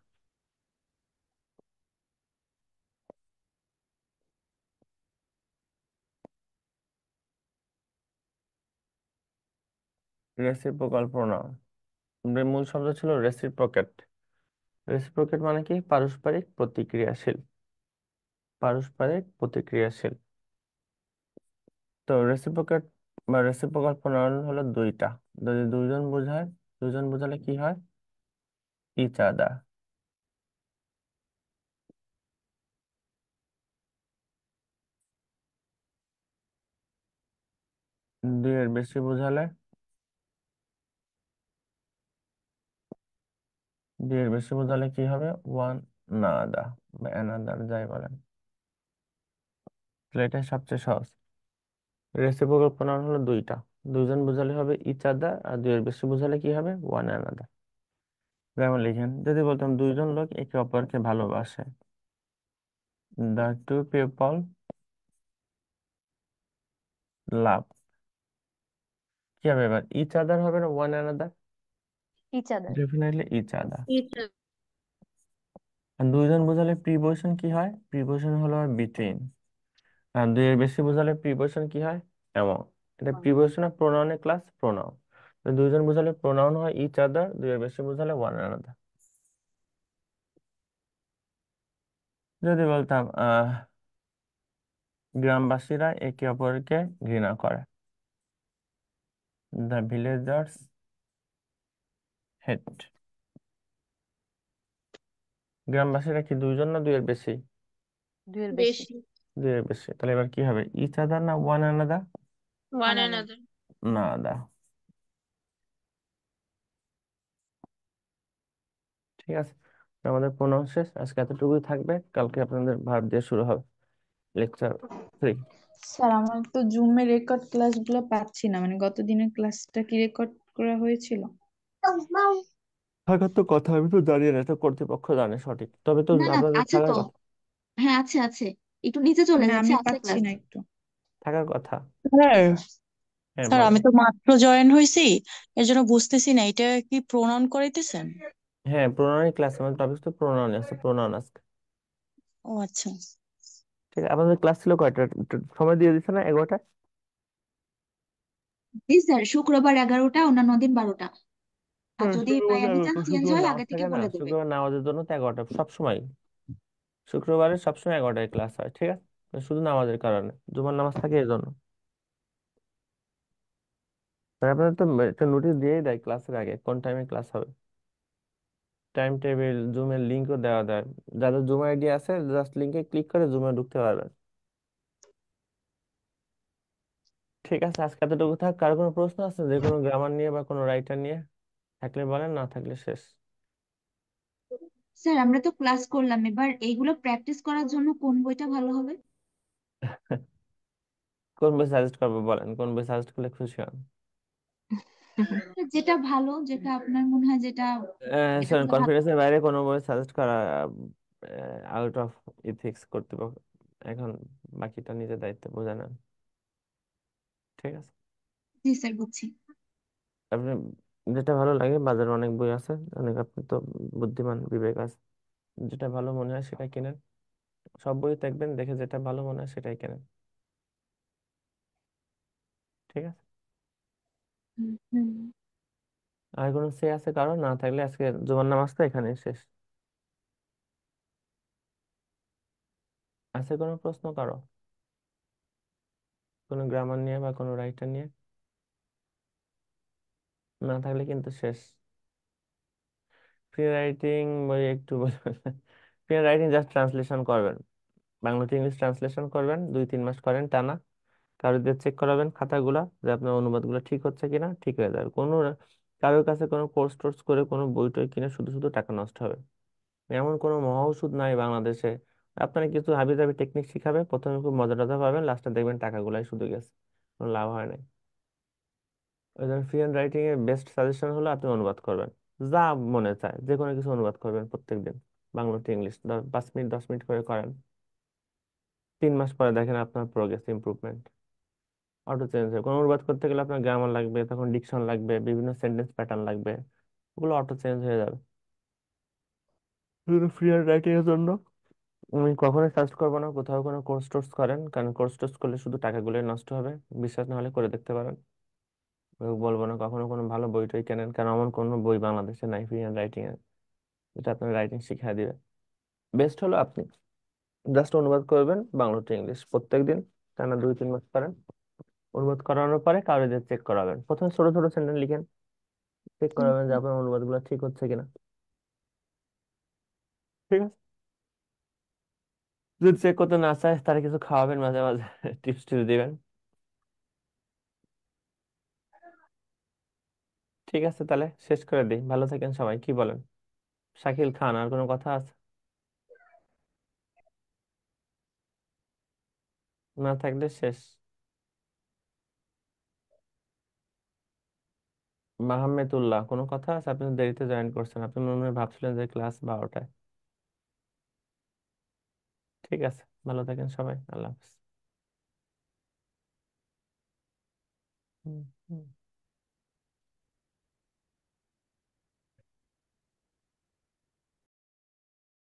রেসিপ্রোকাল প্রোনাউন, মূল শব্দ ছিল রেসিপ্রোকেট। রেসিপ্রোকেট মানে কি? পারস্পরিক প্রতিক্রিয়াশীল, পারস্পরিক প্রতিক্রিয়াশীল। তো রেসিপ্রোকেট বা রেসিপ্রোকাল প্রোনাউন হলো দুইটা, যদি দুইজন বোঝায়, দুইজন বোঝালে কি হয়? Each other. দুইয়ের বেশি বোঝালে, দুইয়ের বেশি বোঝালে কি হবে? ওয়ান নাদা বা অ্যানাদার যাই বলেন। তাহলে এটা সবচেয়ে সহজ। রেসিপ্রোকাল প্রোনাউন হলো দুইটা, দুইজন বোঝালে হবে ইচ আদার, আর দুইয়ের বেশি বোঝালে কি হবে? One another. যেমন লিখেন, যদি বলতাম দুইজন লোক একে অপরকে ভালোবাসে, দ্য টু পিপল লাভ, কি হবে এবার? ইচ আদার হবে না one another? Each other. Definitely each other. আর দুইজন বোঝালে প্রিপোজিশন কি হয়? প্রিপোজিশন হলো বিটুইন। আর দুইয়ের বেশি বোঝালে প্রিপোজিশন কি হয়? এমন। এটা প্রিপোজিশন আর প্রোনাউনের ক্লাস, প্রোনাউন। দুইজন বোঝালে প্রোনাউন হয় ইচ আদার, দুইয়ের বেশি বোঝালে ওয়ান অ্যানাদার। যদি বলতাম গ্রামবাসীরা একে অপরকে ঘৃণা করে, দ্য ভিলেজার্স হেট, গ্রামবাসীরা কি দুইজন না দুইয়ের বেশি? দুইয়ের বেশি। দুইয়ের বেশি। তাহলে এবার কি হবে? ইচ আদার না ওয়ান অ্যানাদার? One another. না দা। ঠিক আছে, আমাদের প্রোনাউন শেষ, আজকে এতটুকুই থাকবে, কালকে আপনাদের ভার্ব দিয়ে শুরু হবে লেকচার 3। স্যার আমার তো জুমে রেকর্ড ক্লাসগুলো পাচ্ছি না, মানে গত দিনের ক্লাসটা কি রেকর্ড করা হয়েছিল? থাকার তো কথা, আমি তো জানি না, এটা কর্তৃপক্ষ জানে সঠিক, তবে তো না না, আপনাদের আছে থাকার তো। কথা। হ্যাঁ, আছে আছে। একটু নিচে চলে মানে গেছে, আমি আছে পাচ্ছি ক্লাস। না একটু। থাকার কথা। স্যার হ্যাঁ স্যার বলেন। আমি তো মাত্র জয়েন হয়েছি, এর জন্য বুঝতেছি না এটা কি প্রনাউন করাইতেছেন? হ্যাঁ, প্রোনাউনের ক্লাস, আমাদের টপিক তো প্রোনাউন আছে, প্রোনাউন আজকে। ও আচ্ছা। ঠিক আছে, আপনাদের ক্লাস ছিল কয়টা? একটু সময় দিয়ে দিচ্ছে না 11টায়? জি স্যার, শুক্রবার 11টা, অন্যান্য দিন 12টা। আর হ্যাঁ, যদি শুক্রবার বাই এনি চান্স চেঞ্জ শুক্রবার হয় নামাজ আগে থেকে থাকে না, বলে দেবে। শুক্রবার নামাজের জন্য তো 11টা সবসময়, শুক্রবারে সবসময় 11টায় ক্লাস হয়, ঠিক আছে? শুধু নামাজের কারণে, জুমার নামাজ থাকে এই জন্য। আর আপনাদের তো একটা নোটিশ দিয়েই দেয় ক্লাসের আগে কোন টাইমে ক্লাস হবে, টাইম টেবিল, জুমের লিঙ্কও দেওয়া দেয়। যাদের জুম আইডি আছে জাস্ট লিঙ্কে ক্লিক করে জুমে ঢুকতে পারবেন। ঠিক আছে, আজকে এতটুকু থাক। কার কোনো প্রশ্ন আছে যে কোনো গ্রামার নিয়ে বা কোনো রাইটার নিয়ে? থাকলে বলেন, না থাকলে শেষ। স্যার, আমরা তো ক্লাস করলাম, এবার এইগুলো প্র্যাকটিস করার জন্য কোন বইটা ভালো হবে? কোন বই সাজেস্ট করবো বলেন, কোন বই সাজেস্ট করলে খুশি হন? যেটা ভালো, যেটা আপনার মনে হয় যেটা এটা শোনেন, করলে ভালো। কনফিডেন্সের বাইরে কোনো বই সাজেস্ট করা আউট অফ ইথিক্স কর্তৃপক্ষ, এখন বাকিটা নিজের দায়িত্বে বোঝা নেন। ঠিক আছে, জি স্যার, বুঝছি। আপনি যেটা ভালো লাগে, বাজারে অনেক বই আছে, অনেক, আপনি তো বুদ্ধিমান, বিবেক আছে, যেটা ভালো মনে হয় সেটা কিনেন। সব বই দেখবেন, দেখে যেটা ভালো মনে হয় সেটাই কেনেন। ঠিক আছে, আর কোনো সে আছে কারো? না থাকলে আজকে জুমার নামাজটা এখানে শেষ। আছে কোনো প্রশ্ন কারো, কোনো গ্রামার নিয়ে বা কোনো রাইটার নিয়ে? না থাকলে কিন্তু শেষ। ফ্রি রাইটিং বই একটু ফ্রি রাইটিং জাস্ট ট্রান্সলেশন করবেন, বাংলা টু ইংলিশ ট্রান্সলেশন করবেন, 2-3 মাস করেন টানা, কারো দিয়ে চেক করাবেন খাতাগুলা যে আপনার অনুবাদগুলো ঠিক হচ্ছে কিনা, ঠিক হয়ে যাবে। কোনো কারোর কাছে কোনো কোর্স টোর্স করে কোনো বই টই কিনে শুধু শুধু টাকা নষ্ট হবে। এমন কোনো মহা ওষুধ নাই বাংলাদেশে আপনারা কিছু হাবি জাবি টেকনিক শিখাবে, প্রথমে খুব মজা টজা পাবেন, লাস্টে দেখবেন টাকাগুলাই শুধু গেছে, কোনো লাভ হয় নাই। ওই জন্য ফ্রি হ্যান্ড রাইটিং এর বেস্ট সাজেশন হলো আপনি অনুবাদ করবেন, যা মনে চায় যে কোনো কিছু অনুবাদ করবেন প্রত্যেকদিন, Bangla to English 5 minute 10 minute করে করেন। 3 মাস পরে দেখেন আপনার প্রোগ্রেস ইমপ্রুভমেন্ট অটো চেঞ্জ হয়। কোনো অনুবাদ করতে গেলে আপনার গ্রামার লাগবে, তখন ডিকশন লাগবে, বিভিন্ন সেন্টেন্স প্যাটার্ন লাগবে, ওগুলো অটো চেঞ্জ হয়ে যাবে। ফ্রি হ্যান্ড রাইটিং এর জন্য আমি কখনোই সাজেস্ট করবো না কোথাও কোনো কোর্স টোর্স করেন, কারণ কোর্স টোর্স করলে শুধু টাকাগুলোই নষ্ট হবে। বিশ্বাস না হলে করে দেখতে পারেন। আমি বলবো না কখনো কোনো ভালো বই টই কেনেন, কারণ এমন কোনো বই বাংলাদেশে নাই ফ্রি হ্যান্ড রাইটিং এর যেটা আপনার রাইটিং শিখিয়ে দিবে। বেস্ট হলো আপনি জাস্ট অনুবাদ করবেন বাংলা টু ইংলিশ প্রত্যেকদিন, টানা 2-3 মাস করেন। অনুবাদ করানোর পরে কারো দিয়ে চেক করাবেন, প্রথমে ছোট ছোট সেন্টেন্স লিখেন, চেক করাবেন যে আপনার অনুবাদগুলো ঠিক হচ্ছে কিনা। ঠিক আছে, যদি চেক করতে না চায় তারা কিছু খাওয়াবেন মাঝে মাঝে, টিপস টিপস দিবেন। ঠিক আছে, তাহলে শেষ করে দিই। ভালো থাকেন সবাই, কি বলেন? শাকিল খান, আর কোনো কথা আছে? না থাকলে শেষ। মাহমেদুল্লাহ, কোনো কথা আছে? আপনি তো দেরিতে জয়েন করছেন, আপনি মনে হয় ভাবছিলেন যে ক্লাস 12টায়। ঠিক আছে, ভালো থাকেন সবাই, আল্লাহ হাফিজ। হুম, হুম।